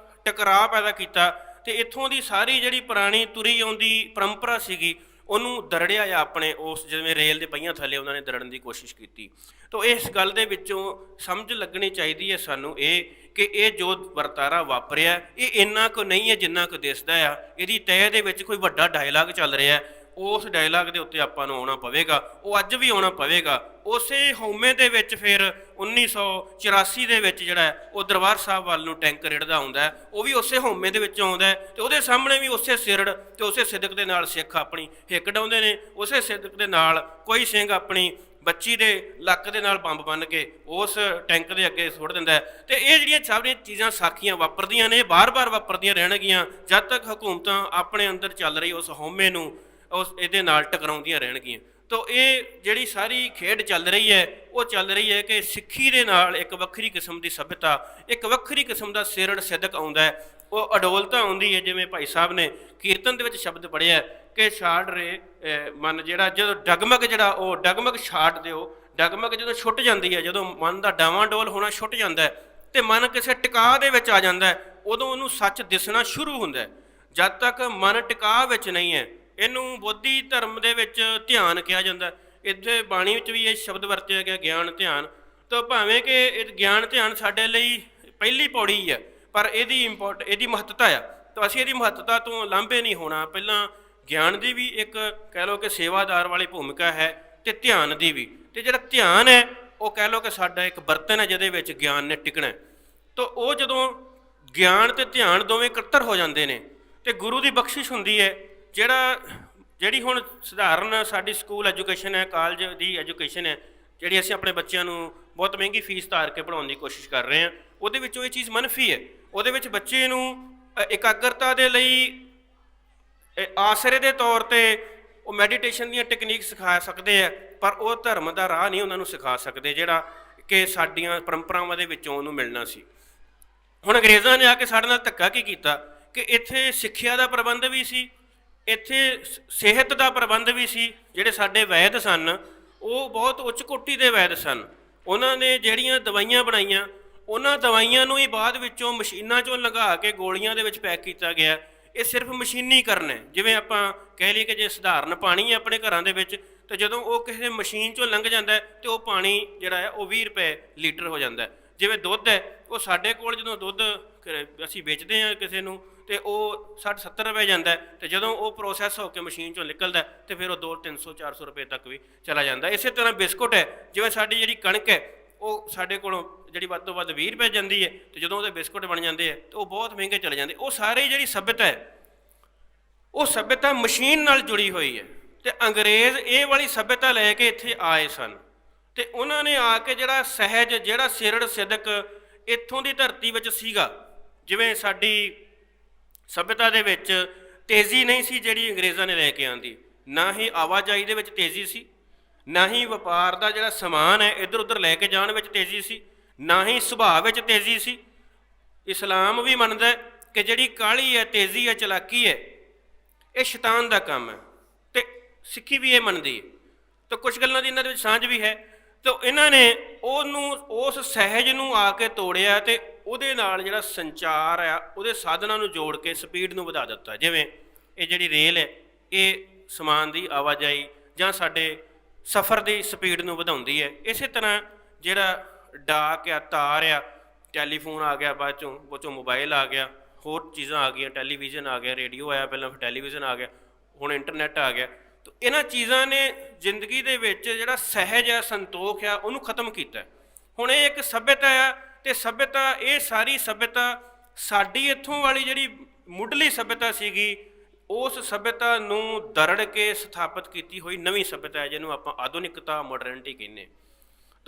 ਟਕਰਾਅ ਪੈਦਾ ਕੀਤਾ, ਤੇ ਇੱਥੋਂ ਦੀ ਸਾਰੀ ਜਿਹੜੀ ਪੁਰਾਣੀ ਤੁਰੀ ਆਉਂਦੀ ਪਰੰਪਰਾ ਸੀਗੀ ਉਹਨੂੰ ਦਰੜਿਆ ਆ ਆਪਣੇ ਉਸ ਜਿਵੇਂ ਰੇਲ ਦੇ ਪਹੀਆਂ ਥੱਲੇ ਉਹਨਾਂ ਨੇ ਦਰੜਨ ਦੀ ਕੋਸ਼ਿਸ਼ ਕੀਤੀ। ਤੋ ਇਸ ਗੱਲ ਦੇ ਵਿੱਚੋਂ ਸਮਝ ਲੱਗਣੀ ਚਾਹੀਦੀ ਹੈ ਸਾਨੂੰ ਇਹ ਕਿ ਇਹ ਜੋ ਵਰਤਾਰਾ ਵਾਪਰਿਆ ਇਹ ਇੰਨਾ ਕੁ ਨਹੀਂ ਹੈ ਜਿੰਨਾ ਕੁ ਦਿਸਦਾ ਆ। ਇਹਦੀ ਤਹਿ ਦੇ ਵਿੱਚ ਕੋਈ ਵੱਡਾ ਡਾਇਲਾਗ ਚੱਲ ਰਿਹਾ, ਉਸ ਡਾਇਲਾਗ ਦੇ ਉੱਤੇ ਆਪਾਂ ਨੂੰ ਆਉਣਾ ਪਵੇਗਾ, ਉਹ ਅੱਜ ਵੀ ਆਉਣਾ ਪਵੇਗਾ। ਉਸੇ ਹਉਮੈ ਦੇ ਵਿੱਚ ਫਿਰ 1984 ਦੇ ਵਿੱਚ ਜਿਹੜਾ ਉਹ ਦਰਬਾਰ ਸਾਹਿਬ ਵੱਲ ਨੂੰ ਟੈਂਕ ਰਿੜਦਾ ਆਉਂਦਾ, ਉਹ ਵੀ ਉਸੇ ਹਉਮੈ ਦੇ ਵਿੱਚ ਆਉਂਦਾ, ਤੇ ਉਹਦੇ ਸਾਹਮਣੇ ਵੀ ਉਸੇ ਸਿਰੜ ਤੇ ਉਸੇ ਸਿਦਕ ਦੇ ਨਾਲ ਸਿੱਖ ਆਪਣੀ ਹਿੱਕ ਡਾਉਂਦੇ ਨੇ। ਉਸੇ ਸਿਦਕ ਦੇ ਨਾਲ ਕੋਈ ਸਿੰਘ ਆਪਣੀ ਬੱਚੀ ਦੇ ਲੱਕ ਦੇ ਨਾਲ ਬੰਬ ਬੰਨ੍ਹ ਕੇ ਉਸ ਟੈਂਕ ਦੇ ਅੱਗੇ ਸੁੱਟ ਦਿੰਦਾ। ਤੇ ਇਹ ਜਿਹੜੀਆਂ ਸਾਰੀਆਂ ਚੀਜ਼ਾਂ ਸਾਖੀਆਂ ਵਾਪਰਦੀਆਂ ਨੇ, ਬਾਰ-ਬਾਰ ਵਾਪਰਦੀਆਂ ਰਹਿਣਗੀਆਂ ਜਦ ਤੱਕ ਹਕੂਮਤਾਂ ਆਪਣੇ ਅੰਦਰ ਚੱਲ ਰਹੀ ਉਸ ਹਉਮੈ ਨੂੰ ਉਸ ਇਹਦੇ ਨਾਲ ਟਕਰਾਉਂਦੀਆਂ ਰਹਿਣਗੀਆਂ। ਤੋ ਇਹ ਜਿਹੜੀ ਸਾਰੀ ਖੇਡ ਚੱਲ ਰਹੀ ਹੈ ਉਹ ਚੱਲ ਰਹੀ ਹੈ ਕਿ ਸਿੱਖੀ ਦੇ ਨਾਲ ਇੱਕ ਵੱਖਰੀ ਕਿਸਮ ਦੀ ਸੱਭਿਅਤਾ, ਇੱਕ ਵੱਖਰੀ ਕਿਸਮ ਦਾ ਸਿਰੜ ਸਿਦਕ ਆਉਂਦਾ ਹੈ, ਉਹ ਅਡੋਲਤਾ ਆਉਂਦੀ ਹੈ। ਜਿਵੇਂ ਭਾਈ ਸਾਹਿਬ ਨੇ ਕੀਰਤਨ ਦੇ ਵਿੱਚ ਸ਼ਬਦ ਪੜ੍ਹਿਆ ਕਿ ਛਾੜ ਰੇ ਮਨ ਜਿਹੜਾ, ਜਦੋਂ ਡਗਮਗ ਜਿਹੜਾ ਉਹ ਡਗਮਗ ਛਾੜ ਦਿਓ। ਡਗਮਗ ਜਦੋਂ ਛੁੱਟ ਜਾਂਦੀ ਹੈ, ਜਦੋਂ ਮਨ ਦਾ ਡਾਵਾਂਡੋਲ ਹੋਣਾ ਛੁੱਟ ਜਾਂਦਾ ਹੈ ਤੇ ਮਨ ਕਿਸੇ ਟਿਕਾਅ ਦੇ ਵਿੱਚ ਆ ਜਾਂਦਾ ਹੈ, ਉਦੋਂ ਉਹਨੂੰ ਸੱਚ ਦਿਸਣਾ ਸ਼ੁਰੂ ਹੁੰਦਾ ਹੈ। ਜਦ ਤੱਕ ਮਨ ਟਿਕਾਅ ਵਿੱਚ ਨਹੀਂ ਹੈ, ਇਹਨੂੰ ਬੋਧੀ ਧਰਮ ਦੇ ਵਿੱਚ ਧਿਆਨ ਕਿਹਾ ਜਾਂਦਾ। ਇੱਥੇ ਬਾਣੀ ਵਿੱਚ ਵੀ ਇਹ ਸ਼ਬਦ ਵਰਤਿਆ ਗਿਆ, ਗਿਆਨ ਧਿਆਨ। ਤਾਂ ਭਾਵੇਂ ਕਿ ਇਹ ਗਿਆਨ ਧਿਆਨ ਸਾਡੇ ਲਈ ਪਹਿਲੀ ਪੌੜੀ ਹੈ, ਪਰ ਇਹਦੀ ਮਹੱਤਤਾ ਆ, ਤਾਂ ਅਸੀਂ ਇਹਦੀ ਮਹੱਤਤਾ ਤੋਂ ਲਾਂਭੇ ਨਹੀਂ ਹੋਣਾ। ਪਹਿਲਾਂ ਗਿਆਨ ਦੀ ਵੀ ਇੱਕ ਕਹਿ ਲਓ ਕਿ ਸੇਵਾਦਾਰ ਵਾਲੀ ਭੂਮਿਕਾ ਹੈ, ਤੇ ਧਿਆਨ ਦੀ ਵੀ। ਤੇ ਜਿਹੜਾ ਧਿਆਨ ਹੈ ਉਹ ਕਹਿ ਲਓ ਕਿ ਸਾਡਾ ਇੱਕ ਬਰਤਨ ਹੈ ਜਿਹਦੇ ਵਿੱਚ ਗਿਆਨ ਨੇ ਟਿਕਣਾ। ਤਾਂ ਉਹ ਜਦੋਂ ਗਿਆਨ ਤੇ ਧਿਆਨ ਦੋਵੇਂ ਇਕੱਤਰ ਹੋ ਜਾਂਦੇ ਨੇ ਤੇ ਗੁਰੂ ਦੀ ਬਖਸ਼ਿਸ਼ ਹੁੰਦੀ ਹੈ। ਜਿਹੜੀ ਹੁਣ ਸਧਾਰਨ ਸਾਡੀ ਸਕੂਲ ਐਜੂਕੇਸ਼ਨ ਹੈ, ਕਾਲਜ ਦੀ ਐਜੂਕੇਸ਼ਨ ਹੈ, ਜਿਹੜੀ ਅਸੀਂ ਆਪਣੇ ਬੱਚਿਆਂ ਨੂੰ ਬਹੁਤ ਮਹਿੰਗੀ ਫੀਸ ਧਾਰ ਕੇ ਪੜ੍ਹਾਉਣ ਦੀ ਕੋਸ਼ਿਸ਼ ਕਰ ਰਹੇ ਹਾਂ, ਉਹਦੇ ਵਿੱਚੋਂ ਇਹ ਚੀਜ਼ ਮੰਨਫੀ ਹੈ। ਉਹਦੇ ਵਿੱਚ ਬੱਚੇ ਨੂੰ ਇਕਾਗਰਤਾ ਦੇ ਲਈ ਆਸਰੇ ਦੇ ਤੌਰ 'ਤੇ ਉਹ ਮੈਡੀਟੇਸ਼ਨ ਦੀਆਂ ਟੈਕਨੀਕ ਸਿਖਾ ਸਕਦੇ ਆ, ਪਰ ਉਹ ਧਰਮ ਦਾ ਰਾਹ ਨਹੀਂ ਉਹਨਾਂ ਨੂੰ ਸਿਖਾ ਸਕਦੇ, ਜਿਹੜਾ ਕਿ ਸਾਡੀਆਂ ਪਰੰਪਰਾਵਾਂ ਦੇ ਵਿੱਚੋਂ ਉਹਨੂੰ ਮਿਲਣਾ ਸੀ। ਹੁਣ ਅੰਗਰੇਜ਼ਾਂ ਨੇ ਆ ਕੇ ਸਾਡੇ ਨਾਲ ਧੱਕਾ ਕੀ ਕੀਤਾ ਕਿ ਇੱਥੇ ਸਿੱਖਿਆ ਦਾ ਪ੍ਰਬੰਧ ਵੀ ਸੀ, ਇੱਥੇ ਸਿਹਤ ਦਾ ਪ੍ਰਬੰਧ ਵੀ ਸੀ। ਜਿਹੜੇ ਸਾਡੇ ਵੈਦ ਸਨ ਉਹ ਬਹੁਤ ਉੱਚ ਕੋਟੀ ਦੇ ਵੈਦ ਸਨ। ਉਹਨਾਂ ਨੇ ਜਿਹੜੀਆਂ ਦਵਾਈਆਂ ਬਣਾਈਆਂ, ਉਹਨਾਂ ਦਵਾਈਆਂ ਨੂੰ ਹੀ ਬਾਅਦ ਵਿੱਚੋਂ ਮਸ਼ੀਨਾਂ 'ਚੋਂ ਲੰਘਾ ਕੇ ਗੋਲੀਆਂ ਦੇ ਵਿੱਚ ਪੈਕ ਕੀਤਾ ਗਿਆ। ਇਹ ਸਿਰਫ ਮਸ਼ੀਨੀਕਰਨ ਹੈ। ਜਿਵੇਂ ਆਪਾਂ ਕਹਿ ਲਈਏ ਕਿ ਜੇ ਸਧਾਰਨ ਪਾਣੀ ਹੈ ਆਪਣੇ ਘਰਾਂ ਦੇ ਵਿੱਚ, ਤਾਂ ਜਦੋਂ ਉਹ ਕਿਸੇ ਮਸ਼ੀਨ 'ਚੋਂ ਲੰਘ ਜਾਂਦਾ ਤੇ ਉਹ ਪਾਣੀ ਜਿਹੜਾ ਹੈ ਉਹ 20 ਰੁਪਏ ਲੀਟਰ ਹੋ ਜਾਂਦਾ। ਜਿਵੇਂ ਦੁੱਧ ਹੈ, ਉਹ ਸਾਡੇ ਕੋਲ ਜਦੋਂ ਦੁੱਧ ਅਸੀਂ ਵੇਚਦੇ ਹਾਂ ਕਿਸੇ ਨੂੰ ਤੇ ਉਹ 60-70 ਰੁਪਏ ਜਾਂਦਾ, ਤੇ ਜਦੋਂ ਉਹ ਪ੍ਰੋਸੈਸ ਹੋ ਕੇ ਮਸ਼ੀਨ 'ਚੋਂ ਨਿਕਲਦਾ ਤੇ ਫਿਰ ਉਹ 200-300-400 ਰੁਪਏ ਤੱਕ ਵੀ ਚਲਾ ਜਾਂਦਾ। ਇਸੇ ਤਰ੍ਹਾਂ ਬਿਸਕੁਟ ਹੈ, ਜਿਵੇਂ ਸਾਡੀ ਜਿਹੜੀ ਕਣਕ ਹੈ ਉਹ ਸਾਡੇ ਕੋਲੋਂ ਜਿਹੜੀ ਵੱਧ ਤੋਂ ਵੱਧ 20 ਰੁਪਏ ਜਾਂਦੀ ਹੈ, ਤੇ ਜਦੋਂ ਉਹਦੇ ਬਿਸਕੁਟ ਬਣ ਜਾਂਦੇ ਆ ਤਾਂ ਉਹ ਬਹੁਤ ਮਹਿੰਗੇ ਚਲੇ ਜਾਂਦੇ। ਉਹ ਸਾਰੇ ਜਿਹੜੀ ਸੱਭਿਅਤਾ ਹੈ ਉਹ ਸੱਭਿਅਤਾ ਮਸ਼ੀਨ ਨਾਲ ਜੁੜੀ ਹੋਈ ਹੈ। ਤੇ ਅੰਗਰੇਜ਼ ਇਹ ਵਾਲੀ ਸੱਭਿਅਤਾ ਲੈ ਕੇ ਇੱਥੇ ਆਏ ਸਨ, ਤੇ ਉਹਨਾਂ ਨੇ ਆ ਕੇ ਜਿਹੜਾ ਸਹਿਜ, ਜਿਹੜਾ ਸਿਰੜ ਸਿਦਕ ਇੱਥੋਂ ਦੀ ਧਰਤੀ ਵਿੱਚ ਸੀਗਾ। ਜਿਵੇਂ ਸਾਡੀ ਸੱਭਿਅਤਾ ਦੇ ਵਿੱਚ ਤੇਜ਼ੀ ਨਹੀਂ ਸੀ ਜਿਹੜੀ ਅੰਗਰੇਜ਼ਾਂ ਨੇ ਲੈ ਕੇ ਆਂਦੀ, ਨਾ ਹੀ ਆਵਾਜਾਈ ਦੇ ਵਿੱਚ ਤੇਜ਼ੀ ਸੀ, ਨਾ ਹੀ ਵਪਾਰ ਦਾ ਜਿਹੜਾ ਸਮਾਨ ਹੈ ਇੱਧਰ ਉੱਧਰ ਲੈ ਕੇ ਜਾਣ ਵਿੱਚ ਤੇਜ਼ੀ ਸੀ, ਨਾ ਹੀ ਸੁਭਾਅ ਵਿੱਚ ਤੇਜ਼ੀ ਸੀ। ਇਸਲਾਮ ਵੀ ਮੰਨਦਾ ਕਿ ਜਿਹੜੀ ਕਾਹਲੀ ਹੈ, ਤੇਜ਼ੀ ਹੈ, ਚਲਾਕੀ ਹੈ, ਇਹ ਸ਼ੈਤਾਨ ਦਾ ਕੰਮ ਹੈ, ਤੇ ਸਿੱਖੀ ਵੀ ਇਹ ਮੰਨਦੀ ਹੈ। ਤਾਂ ਕੁਝ ਗੱਲਾਂ ਦੀ ਇਹਨਾਂ ਦੇ ਵਿੱਚ ਸਾਂਝ ਵੀ ਹੈ। ਤਾਂ ਇਹਨਾਂ ਨੇ ਉਹਨੂੰ, ਉਸ ਸਹਿਜ ਨੂੰ ਆ ਕੇ ਤੋੜਿਆ ਤੇ ਉਹਦੇ ਨਾਲ ਜਿਹੜਾ ਸੰਚਾਰ ਆ ਉਹਦੇ ਸਾਧਨਾਂ ਨੂੰ ਜੋੜ ਕੇ ਸਪੀਡ ਨੂੰ ਵਧਾ ਦਿੱਤਾ। ਜਿਵੇਂ ਇਹ ਜਿਹੜੀ ਰੇਲ ਹੈ, ਇਹ ਸਮਾਨ ਦੀ ਆਵਾਜਾਈ ਜਾਂ ਸਾਡੇ ਸਫ਼ਰ ਦੀ ਸਪੀਡ ਨੂੰ ਵਧਾਉਂਦੀ ਹੈ। ਇਸੇ ਤਰ੍ਹਾਂ ਜਿਹੜਾ ਡਾਕ ਆ, ਤਾਰ ਆ, ਟੈਲੀਫੋਨ ਆ ਗਿਆ, ਬਾਅਦ ਚੋਂ ਮੋਬਾਈਲ ਆ ਗਿਆ, ਹੋਰ ਚੀਜ਼ਾਂ ਆ ਗਈਆਂ, ਟੈਲੀਵਿਜ਼ਨ ਆ ਗਿਆ, ਰੇਡੀਓ ਆਇਆ ਪਹਿਲਾਂ, ਫਿਰ ਟੈਲੀਵਿਜ਼ਨ ਆ ਗਿਆ, ਹੁਣ ਇੰਟਰਨੈਟ ਆ ਗਿਆ। ਤਾਂ ਇਹਨਾਂ ਚੀਜ਼ਾਂ ਨੇ ਜ਼ਿੰਦਗੀ ਦੇ ਵਿੱਚ ਜਿਹੜਾ ਸਹਿਜ ਆ, ਸੰਤੋਖ ਆ, ਉਹਨੂੰ ਖਤਮ ਕੀਤਾ। ਹੁਣ ਇਹ ਇੱਕ ਸੱਭਿਅਤਾ ਆ, ਤੇ ਸੱਭਿਅਤਾ, ਇਹ ਸਾਰੀ ਸੱਭਿਅਤਾ ਸਾਡੀ ਇੱਥੋਂ ਵਾਲੀ ਜਿਹੜੀ ਮੁੱਢਲੀ ਸੱਭਿਅਤਾ ਸੀਗੀ, ਉਸ ਸੱਭਿਅਤਾ ਨੂੰ ਦਰੜ ਕੇ ਸਥਾਪਿਤ ਕੀਤੀ ਹੋਈ ਨਵੀਂ ਸੱਭਿਅਤਾ ਹੈ, ਜਿਹਨੂੰ ਆਪਾਂ ਆਧੁਨਿਕਤਾ, ਮਾਡਰਨਿਟੀ ਕਹਿੰਦੇ।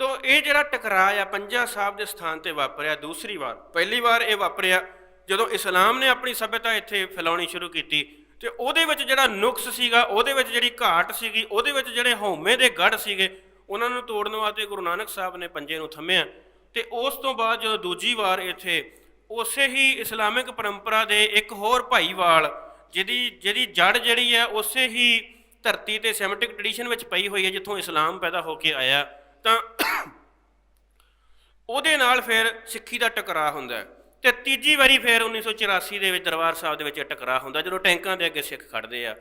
ਤਾਂ ਇਹ ਜਿਹੜਾ ਟਕਰਾਅ ਆ ਪੰਜਾ ਸਾਹਿਬ ਦੇ ਸਥਾਨ 'ਤੇ ਵਾਪਰਿਆ ਦੂਸਰੀ ਵਾਰ। ਪਹਿਲੀ ਵਾਰ ਇਹ ਵਾਪਰਿਆ ਜਦੋਂ ਇਸਲਾਮ ਨੇ ਆਪਣੀ ਸੱਭਿਅਤਾ ਇੱਥੇ ਫੈਲਾਉਣੀ ਸ਼ੁਰੂ ਕੀਤੀ, ਤੇ ਉਹਦੇ ਵਿੱਚ ਜਿਹੜਾ ਨੁਕਸ ਸੀਗਾ, ਉਹਦੇ ਵਿੱਚ ਜਿਹੜੀ ਘਾਟ ਸੀਗੀ, ਉਹਦੇ ਵਿੱਚ ਜਿਹੜੇ ਹਉਮੈ ਦੇ ਗੜ੍ਹ ਸੀਗੇ, ਉਹਨਾਂ ਨੂੰ ਤੋੜਨ ਵਾਸਤੇ ਗੁਰੂ ਨਾਨਕ ਸਾਹਿਬ ਨੇ ਪੰਜੇ ਨੂੰ ਥੰਮਿਆ। ਤੇ ਉਸ ਤੋਂ ਬਾਅਦ ਜਦੋਂ ਦੂਜੀ ਵਾਰ ਇੱਥੇ ਉਸੇ ਹੀ ਇਸਲਾਮਿਕ ਪਰੰਪਰਾ ਦੇ ਇੱਕ ਹੋਰ ਭਾਈਵਾਲ, ਜਿਹਦੀ ਜੜ ਜਿਹੜੀ ਹੈ ਉਸੇ ਹੀ ਧਰਤੀ ਤੇ ਸੈਮਿਟਿਕ ਟ੍ਰੈਡੀਸ਼ਨ ਵਿੱਚ ਪਈ ਹੋਈ ਹੈ, ਜਿੱਥੋਂ ਇਸਲਾਮ ਪੈਦਾ ਹੋ ਕੇ ਆਇਆ, ਤਾਂ ਉਹਦੇ ਨਾਲ ਫਿਰ ਸਿੱਖੀ ਦਾ ਟਕਰਾਅ ਹੁੰਦਾ। ਤੇ ਤੀਜੀ ਵਾਰੀ ਫਿਰ 1984 ਦੇ ਵਿੱਚ ਦਰਬਾਰ ਸਾਹਿਬ ਦੇ ਵਿੱਚ ਟਕਰਾਅ ਹੁੰਦਾ, ਜਦੋਂ ਟੈਂਕਾਂ ਦੇ ਅੱਗੇ ਸਿੱਖ ਖੜ੍ਹਦੇ ਆ।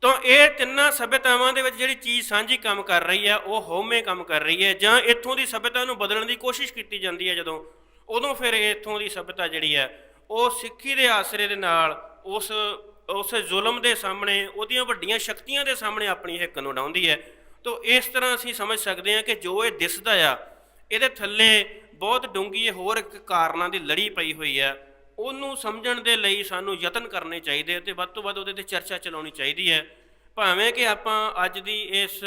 ਤਾਂ ਇਹ ਤਿੰਨਾਂ ਸੱਭਿਅਤਾਵਾਂ ਦੇ ਵਿੱਚ ਜਿਹੜੀ ਚੀਜ਼ ਸਾਂਝੀ ਕੰਮ ਕਰ ਰਹੀ ਹੈ, ਉਹ ਹਉਮੈ ਕੰਮ ਕਰ ਰਹੀ ਹੈ, ਜਾਂ ਇੱਥੋਂ ਦੀ ਸੱਭਿਅਤਾ ਨੂੰ ਬਦਲਣ ਦੀ ਕੋਸ਼ਿਸ਼ ਕੀਤੀ ਜਾਂਦੀ ਹੈ ਜਦੋਂ, ਉਦੋਂ ਫਿਰ ਇੱਥੋਂ ਦੀ ਸੱਭਿਅਤਾ ਜਿਹੜੀ ਹੈ ਉਹ ਸਿੱਖੀ ਦੇ ਆਸਰੇ ਦੇ ਨਾਲ ਉਸ ਜ਼ੁਲਮ ਦੇ ਸਾਹਮਣੇ, ਉਹਦੀਆਂ ਵੱਡੀਆਂ ਸ਼ਕਤੀਆਂ ਦੇ ਸਾਹਮਣੇ ਆਪਣੀ ਹਿੱਕ ਨੂੰ ਉਡਾਉਂਦੀ ਹੈ। ਤਾਂ ਇਸ ਤਰ੍ਹਾਂ ਅਸੀਂ ਸਮਝ ਸਕਦੇ ਹਾਂ ਕਿ ਜੋ ਇਹ ਦਿਸਦਾ ਆ, ਇਹਦੇ ਥੱਲੇ ਬਹੁਤ ਡੂੰਘੀ ਹੋਰ ਇੱਕ ਕਾਰਨਾਂ ਦੀ ਲੜੀ ਪਈ ਹੋਈ ਹੈ। ਉਹਨੂੰ ਸਮਝਣ ਦੇ ਲਈ ਸਾਨੂੰ ਯਤਨ ਕਰਨੇ ਚਾਹੀਦੇ, ਅਤੇ ਵੱਧ ਤੋਂ ਵੱਧ ਉਹਦੇ 'ਤੇ ਚਰਚਾ ਚਲਾਉਣੀ ਚਾਹੀਦੀ ਹੈ। ਭਾਵੇਂ ਕਿ ਆਪਾਂ ਅੱਜ ਦੀ ਇਸ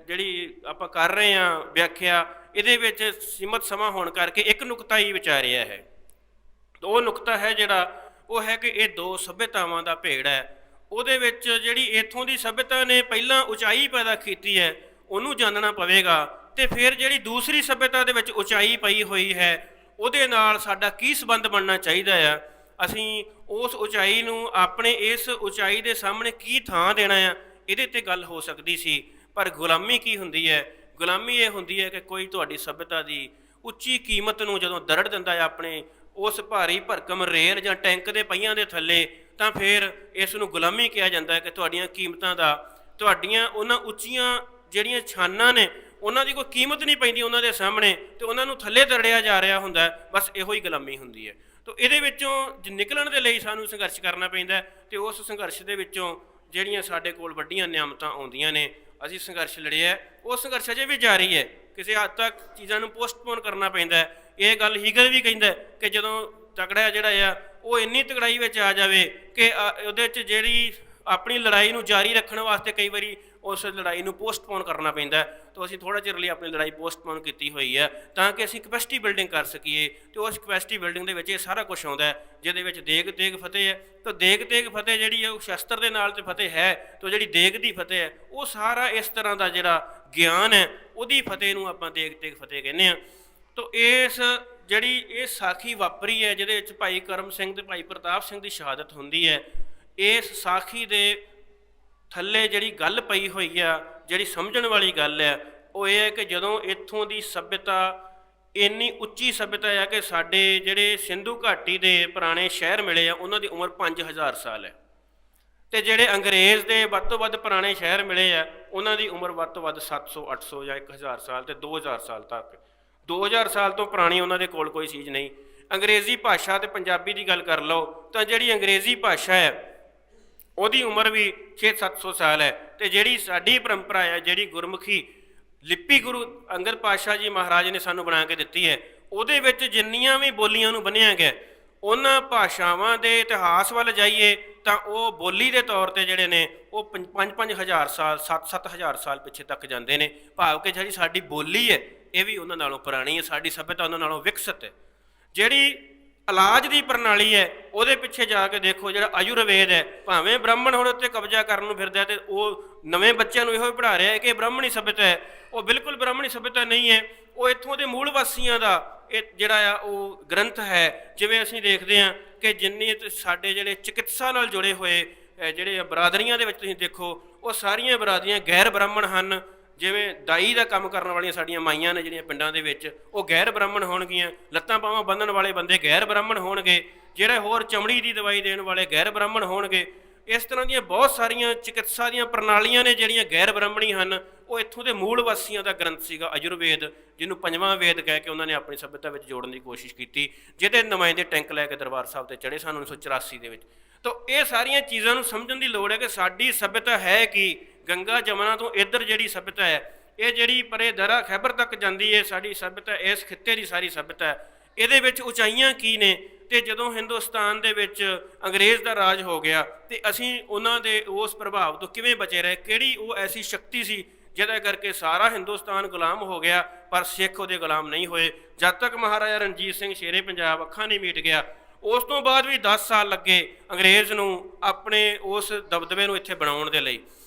ਜਿਹੜੀ ਆਪਾਂ ਕਰ ਰਹੇ ਹਾਂ ਵਿਆਖਿਆ, ਇਹਦੇ ਵਿੱਚ ਸੀਮਤ ਸਮਾਂ ਹੋਣ ਕਰਕੇ ਇੱਕ ਨੁਕਤਾ ਹੀ ਵਿਚਾਰਿਆ ਹੈ। ਉਹ ਨੁਕਤਾ ਹੈ ਜਿਹੜਾ, ਉਹ ਹੈ ਕਿ ਇਹ ਦੋ ਸੱਭਿਅਤਾਵਾਂ ਦਾ ਭੇੜ ਹੈ। ਉਹਦੇ ਵਿੱਚ ਜਿਹੜੀ ਇੱਥੋਂ ਦੀ ਸੱਭਿਅਤਾ ਨੇ ਪਹਿਲਾਂ ਉਚਾਈ ਪੈਦਾ ਕੀਤੀ ਹੈ, ਉਹਨੂੰ ਜਾਣਨਾ ਪਵੇਗਾ, ਤੇ ਫਿਰ ਜਿਹੜੀ ਦੂਸਰੀ ਸੱਭਿਅਤਾ ਦੇ ਵਿੱਚ ਉਚਾਈ ਪਈ ਹੋਈ ਹੈ, ਉਹਦੇ ਨਾਲ ਸਾਡਾ ਕੀ ਸੰਬੰਧ ਬਣਨਾ ਚਾਹੀਦਾ ਆ। ਅਸੀਂ ਉਸ ਉਚਾਈ ਨੂੰ ਆਪਣੇ ਇਸ ਉਚਾਈ ਦੇ ਸਾਹਮਣੇ ਕੀ ਥਾਂ ਦੇਣਾ ਆ, ਇਹਦੇ 'ਤੇ ਗੱਲ ਹੋ ਸਕਦੀ ਸੀ। ਪਰ ਗੁਲਾਮੀ ਕੀ ਹੁੰਦੀ ਹੈ? ਗੁਲਾਮੀ ਇਹ ਹੁੰਦੀ ਹੈ ਕਿ ਕੋਈ ਤੁਹਾਡੀ ਸੱਭਿਅਤਾ ਦੀ ਉੱਚੀ ਕੀਮਤ ਨੂੰ ਜਦੋਂ ਦਰੜ ਦਿੰਦਾ ਹੈ ਆਪਣੇ ਉਸ ਭਾਰੀ ਭਰਕਮ ਰੇਲ ਜਾਂ ਟੈਂਕ ਦੇ ਪਹੀਆਂ ਦੇ ਥੱਲੇ, ਤਾਂ ਫਿਰ ਇਸ ਨੂੰ ਗੁਲਾਮੀ ਕਿਹਾ ਜਾਂਦਾ ਹੈ ਕਿ ਤੁਹਾਡੀਆਂ ਕੀਮਤਾਂ ਦਾ, ਤੁਹਾਡੀਆਂ ਉਹਨਾਂ ਉੱਚੀਆਂ ਜਿਹੜੀਆਂ ਛਾਨਾਂ ਨੇ ਉਹਨਾਂ ਦੀ ਕੋਈ ਕੀਮਤ ਨਹੀਂ ਪੈਂਦੀ ਉਹਨਾਂ ਦੇ ਸਾਹਮਣੇ, ਤੇ ਉਹਨਾਂ ਨੂੰ ਥੱਲੇ ਦਰੜਿਆ ਜਾ ਰਿਹਾ ਹੁੰਦਾ। ਬਸ ਇਹੋ ਹੀ ਗੁਲਾਮੀ ਹੁੰਦੀ ਹੈ। ਤਾਂ ਇਹਦੇ ਵਿੱਚੋਂ ਨਿਕਲਣ ਦੇ ਲਈ ਸਾਨੂੰ ਸੰਘਰਸ਼ ਕਰਨਾ ਪੈਂਦਾ, ਤੇ ਉਸ ਸੰਘਰਸ਼ ਦੇ ਵਿੱਚੋਂ ਜਿਹੜੀਆਂ ਸਾਡੇ ਕੋਲ ਵੱਡੀਆਂ ਨਿਆਮਤਾਂ ਆਉਂਦੀਆਂ ਨੇ, ਅਸੀਂ ਸੰਘਰਸ਼ ਲੜਿਆ, ਉਹ ਸੰਘਰਸ਼ ਅਜੇ ਵੀ ਜਾਰੀ ਹੈ। ਕਿਸੇ ਹੱਦ ਤੱਕ ਚੀਜ਼ਾਂ ਨੂੰ ਪੋਸਟਪੋਨ ਕਰਨਾ ਪੈਂਦਾ। ਇਹ ਗੱਲ ਹੀਗਲ ਵੀ ਕਹਿੰਦਾ ਕਿ ਜਦੋਂ ਤਕੜਾ ਜਿਹੜਾ ਆ ਉਹ ਇੰਨੀ ਤਕੜਾਈ ਵਿੱਚ ਆ ਜਾਵੇ ਕਿ ਉਹਦੇ 'ਚ ਜਿਹੜੀ ਆਪਣੀ ਲੜਾਈ ਨੂੰ ਜਾਰੀ ਰੱਖਣ ਵਾਸਤੇ ਕਈ ਵਾਰੀ ਉਸ ਲੜਾਈ ਨੂੰ ਪੋਸਟਪੋਨ ਕਰਨਾ ਪੈਂਦਾ। ਤਾਂ ਅਸੀਂ ਥੋੜ੍ਹਾ ਚਿਰ ਲਈ ਆਪਣੀ ਲੜਾਈ ਪੋਸਟਪੋਨ ਕੀਤੀ ਹੋਈ ਹੈ ਤਾਂ ਕਿ ਅਸੀਂ ਕਪੈਸਿਟੀ ਬਿਲਡਿੰਗ ਕਰ ਸਕੀਏ। ਅਤੇ ਉਸ ਕਪੈਸਿਟੀ ਬਿਲਡਿੰਗ ਦੇ ਵਿੱਚ ਇਹ ਸਾਰਾ ਕੁਛ ਆਉਂਦਾ, ਜਿਹਦੇ ਵਿੱਚ ਦੇਗ ਤੇਗ ਫਤਿਹ ਹੈ। ਤਾਂ ਦੇਗ ਤੇਗ ਫਤਿਹ ਜਿਹੜੀ ਹੈ ਉਹ ਸ਼ਸਤਰ ਦੇ ਨਾਲ ਤੇ ਫਤਿਹ ਹੈ, ਤਾਂ ਜਿਹੜੀ ਦੇਗ ਦੀ ਫਤਿਹ ਹੈ ਉਹ ਸਾਰਾ ਇਸ ਤਰ੍ਹਾਂ ਦਾ ਜਿਹੜਾ ਗਿਆਨ ਹੈ ਉਹਦੀ ਫਤਿਹ ਨੂੰ ਆਪਾਂ ਦੇਗ ਤੇਗ ਫਤਿਹ ਕਹਿੰਦੇ ਹਾਂ। ਤਾਂ ਇਸ ਜਿਹੜੀ ਇਹ ਸਾਖੀ ਵਾਪਰੀ ਹੈ ਜਿਹਦੇ ਵਿੱਚ ਭਾਈ ਕਰਮ ਸਿੰਘ ਤੇ ਭਾਈ ਪ੍ਰਤਾਪ ਸਿੰਘ ਦੀ ਸ਼ਹਾਦਤ ਹੁੰਦੀ ਹੈ, ਇਸ ਸਾਖੀ ਦੇ ਥੱਲੇ ਜਿਹੜੀ ਗੱਲ ਪਈ ਹੋਈ ਆ, ਜਿਹੜੀ ਸਮਝਣ ਵਾਲੀ ਗੱਲ ਹੈ, ਉਹ ਇਹ ਹੈ ਕਿ ਜਦੋਂ ਇੱਥੋਂ ਦੀ ਸੱਭਿਅਤਾ ਇੰਨੀ ਉੱਚੀ ਸੱਭਿਅਤਾ ਆ ਕਿ ਸਾਡੇ ਜਿਹੜੇ ਸਿੰਧੂ ਘਾਟੀ ਦੇ ਪੁਰਾਣੇ ਸ਼ਹਿਰ ਮਿਲੇ ਆ ਉਹਨਾਂ ਦੀ ਉਮਰ 5000 ਸਾਲ ਹੈ, ਅਤੇ ਜਿਹੜੇ ਅੰਗਰੇਜ਼ ਦੇ ਵੱਧ ਤੋਂ ਵੱਧ ਪੁਰਾਣੇ ਸ਼ਹਿਰ ਮਿਲੇ ਆ ਉਹਨਾਂ ਦੀ ਉਮਰ ਵੱਧ ਤੋਂ ਵੱਧ 700 800 ਜਾਂ 1000 ਸਾਲ ਅਤੇ 2000 ਸਾਲ ਤੱਕ। 2000 ਸਾਲ ਤੋਂ ਪੁਰਾਣੀ ਉਹਨਾਂ ਦੇ ਕੋਲ ਕੋਈ ਚੀਜ਼ ਨਹੀਂ। ਅੰਗਰੇਜ਼ੀ ਭਾਸ਼ਾ ਅਤੇ ਪੰਜਾਬੀ ਦੀ ਗੱਲ ਕਰ ਲਓ ਤਾਂ ਜਿਹੜੀ ਅੰਗਰੇਜ਼ੀ ਭਾਸ਼ਾ ਹੈ ਉਹਦੀ ਉਮਰ ਵੀ 600-700 ਸਾਲ ਹੈ, ਅਤੇ ਜਿਹੜੀ ਸਾਡੀ ਪਰੰਪਰਾ ਹੈ, ਜਿਹੜੀ ਗੁਰਮੁਖੀ ਲਿਪੀ ਗੁਰੂ ਅੰਗਦ ਪਾਤਸ਼ਾਹ ਜੀ ਮਹਾਰਾਜ ਨੇ ਸਾਨੂੰ ਬਣਾ ਕੇ ਦਿੱਤੀ ਹੈ, ਉਹਦੇ ਵਿੱਚ ਜਿੰਨੀਆਂ ਵੀ ਬੋਲੀਆਂ ਨੂੰ ਬੰਨ੍ਹਿਆ ਗਿਆ, ਉਹਨਾਂ ਭਾਸ਼ਾਵਾਂ ਦੇ ਇਤਿਹਾਸ ਵੱਲ ਜਾਈਏ ਤਾਂ ਉਹ ਬੋਲੀ ਦੇ ਤੌਰ 'ਤੇ ਜਿਹੜੇ ਨੇ ਉਹ 5-5 ਹਜ਼ਾਰ ਸਾਲ 7-7 ਹਜ਼ਾਰ ਸਾਲ ਪਿੱਛੇ ਤੱਕ ਜਾਂਦੇ ਨੇ। ਭਾਵ ਕਿ ਜਿਹੜੀ ਸਾਡੀ ਬੋਲੀ ਹੈ ਇਹ ਵੀ ਉਹਨਾਂ ਨਾਲੋਂ ਪੁਰਾਣੀ ਹੈ, ਸਾਡੀ ਸੱਭਿਅਤਾ ਉਹਨਾਂ ਨਾਲੋਂ ਵਿਕਸਿਤ ਹੈ। ਜਿਹੜੀ ਇਲਾਜ ਦੀ ਪ੍ਰਣਾਲੀ ਹੈ ਉਹਦੇ ਪਿੱਛੇ ਜਾ ਕੇ ਦੇਖੋ, ਜਿਹੜਾ ਆਯੁਰਵੇਦ ਹੈ, ਭਾਵੇਂ ਬ੍ਰਾਹਮਣ ਹੁਣ ਉੱਤੇ ਕਬਜ਼ਾ ਕਰਨ ਨੂੰ ਫਿਰਦਾ ਅਤੇ ਉਹ ਨਵੇਂ ਬੱਚਿਆਂ ਨੂੰ ਇਹੋ ਹੀ ਪੜ੍ਹਾ ਰਿਹਾ ਹੈ ਕਿ ਬ੍ਰਾਹਮਣੀ ਸੱਭਿਅਤਾ ਹੈ, ਉਹ ਬਿਲਕੁਲ ਬ੍ਰਾਹਮਣੀ ਸੱਭਿਅਤਾ ਨਹੀਂ ਹੈ। ਉਹ ਇੱਥੋਂ ਦੇ ਮੂਲ ਵਾਸੀਆਂ ਦਾ ਇਹ ਜਿਹੜਾ ਆ ਉਹ ਗ੍ਰੰਥ ਹੈ। ਜਿਵੇਂ ਅਸੀਂ ਦੇਖਦੇ ਹਾਂ ਕਿ ਜਿੰਨੀ ਸਾਡੇ ਜਿਹੜੇ ਚਿਕਿਤਸਾ ਨਾਲ ਜੁੜੇ ਹੋਏ ਜਿਹੜੇ ਬਰਾਦਰੀਆਂ ਦੇ ਵਿੱਚ ਤੁਸੀਂ ਦੇਖੋ, ਉਹ ਸਾਰੀਆਂ ਬਰਾਦਰੀਆਂ ਗੈਰ ਬ੍ਰਾਹਮਣ ਹਨ। ਜਿਵੇਂ ਦਾਈ ਦਾ ਕੰਮ ਕਰਨ ਵਾਲੀਆਂ ਸਾਡੀਆਂ ਮਾਈਆਂ ਨੇ ਜਿਹੜੀਆਂ ਪਿੰਡਾਂ ਦੇ ਵਿੱਚ, ਉਹ ਗੈਰ ਬ੍ਰਾਹਮਣ ਹੋਣਗੀਆਂ। ਲੱਤਾਂ ਬਾਹਾਂ ਬੰਨ੍ਹਣ ਵਾਲੇ ਬੰਦੇ ਗੈਰ ਬ੍ਰਾਹਮਣ ਹੋਣਗੇ। ਜਿਹੜੇ ਹੋਰ ਚਮੜੀ ਦੀ ਦਵਾਈ ਦੇਣ ਵਾਲੇ ਗੈਰ ਬ੍ਰਾਹਮਣ ਹੋਣਗੇ। ਇਸ ਤਰ੍ਹਾਂ ਦੀਆਂ ਬਹੁਤ ਸਾਰੀਆਂ ਚਿਕਿਤਸਾ ਦੀਆਂ ਪ੍ਰਣਾਲੀਆਂ ਨੇ ਜਿਹੜੀਆਂ ਗੈਰ ਬ੍ਰਾਹਮਣੀ ਹਨ। ਉਹ ਇੱਥੋਂ ਦੇ ਮੂਲ ਵਾਸੀਆਂ ਦਾ ਗ੍ਰੰਥ ਸੀਗਾ ਆਯੁਰਵੇਦ, ਜਿਹਨੂੰ ਪੰਜਵਾਂ ਵੇਦ ਕਹਿ ਕੇ ਉਹਨਾਂ ਨੇ ਆਪਣੀ ਸੱਭਿਅਤਾ ਵਿੱਚ ਜੋੜਨ ਦੀ ਕੋਸ਼ਿਸ਼ ਕੀਤੀ, ਜਿਹਦੇ ਨੁਮਾਇੰਦੇ ਟੈਂਕ ਲੈ ਕੇ ਦਰਬਾਰ ਸਾਹਿਬ 'ਤੇ ਚੜ੍ਹੇ ਸਨ 1984 ਦੇ ਵਿੱਚ। ਤਾਂ ਇਹ ਸਾਰੀਆਂ ਚੀਜ਼ਾਂ ਨੂੰ ਸਮਝਣ ਦੀ ਲੋੜ ਹੈ ਕਿ ਸਾਡੀ ਸੱਭਿਅਤਾ ਹੈ ਕੀ। ਗੰਗਾ ਜਮਨਾ ਤੋਂ ਇੱਧਰ ਜਿਹੜੀ ਸੱਭਿਅਤਾ ਹੈ, ਇਹ ਜਿਹੜੀ ਪਰੇ ਦਰਾ ਖੈਬਰ ਤੱਕ ਜਾਂਦੀ ਹੈ, ਸਾਡੀ ਸੱਭਿਅਤਾ ਇਸ ਖਿੱਤੇ ਦੀ ਸਾਰੀ ਸੱਭਿਅਤਾ ਹੈ। ਇਹਦੇ ਵਿੱਚ ਉਚਾਈਆਂ ਕੀ ਨੇ? ਅਤੇ ਜਦੋਂ ਹਿੰਦੁਸਤਾਨ ਦੇ ਵਿੱਚ ਅੰਗਰੇਜ਼ ਦਾ ਰਾਜ ਹੋ ਗਿਆ ਅਤੇ ਅਸੀਂ ਉਹਨਾਂ ਦੇ ਉਸ ਪ੍ਰਭਾਵ ਤੋਂ ਕਿਵੇਂ ਬਚੇ ਰਹੇ? ਕਿਹੜੀ ਉਹ ਐਸੀ ਸ਼ਕਤੀ ਸੀ ਜਿਹਦੇ ਕਰਕੇ ਸਾਰਾ ਹਿੰਦੁਸਤਾਨ ਗੁਲਾਮ ਹੋ ਗਿਆ ਪਰ ਸਿੱਖ ਉਹਦੇ ਗੁਲਾਮ ਨਹੀਂ ਹੋਏ? ਜਦ ਤੱਕ ਮਹਾਰਾਜਾ ਰਣਜੀਤ ਸਿੰਘ ਸ਼ੇਰੇ ਪੰਜਾਬ ਅੱਖਾਂ ਨਹੀਂ ਮੀਟ ਗਿਆ, ਉਸ ਤੋਂ ਬਾਅਦ ਵੀ 10 ਸਾਲ ਲੱਗੇ ਅੰਗਰੇਜ਼ ਨੂੰ ਆਪਣੇ ਉਸ ਦਬਦਬੇ ਨੂੰ ਇੱਥੇ ਬਣਾਉਣ ਦੇ ਲਈ।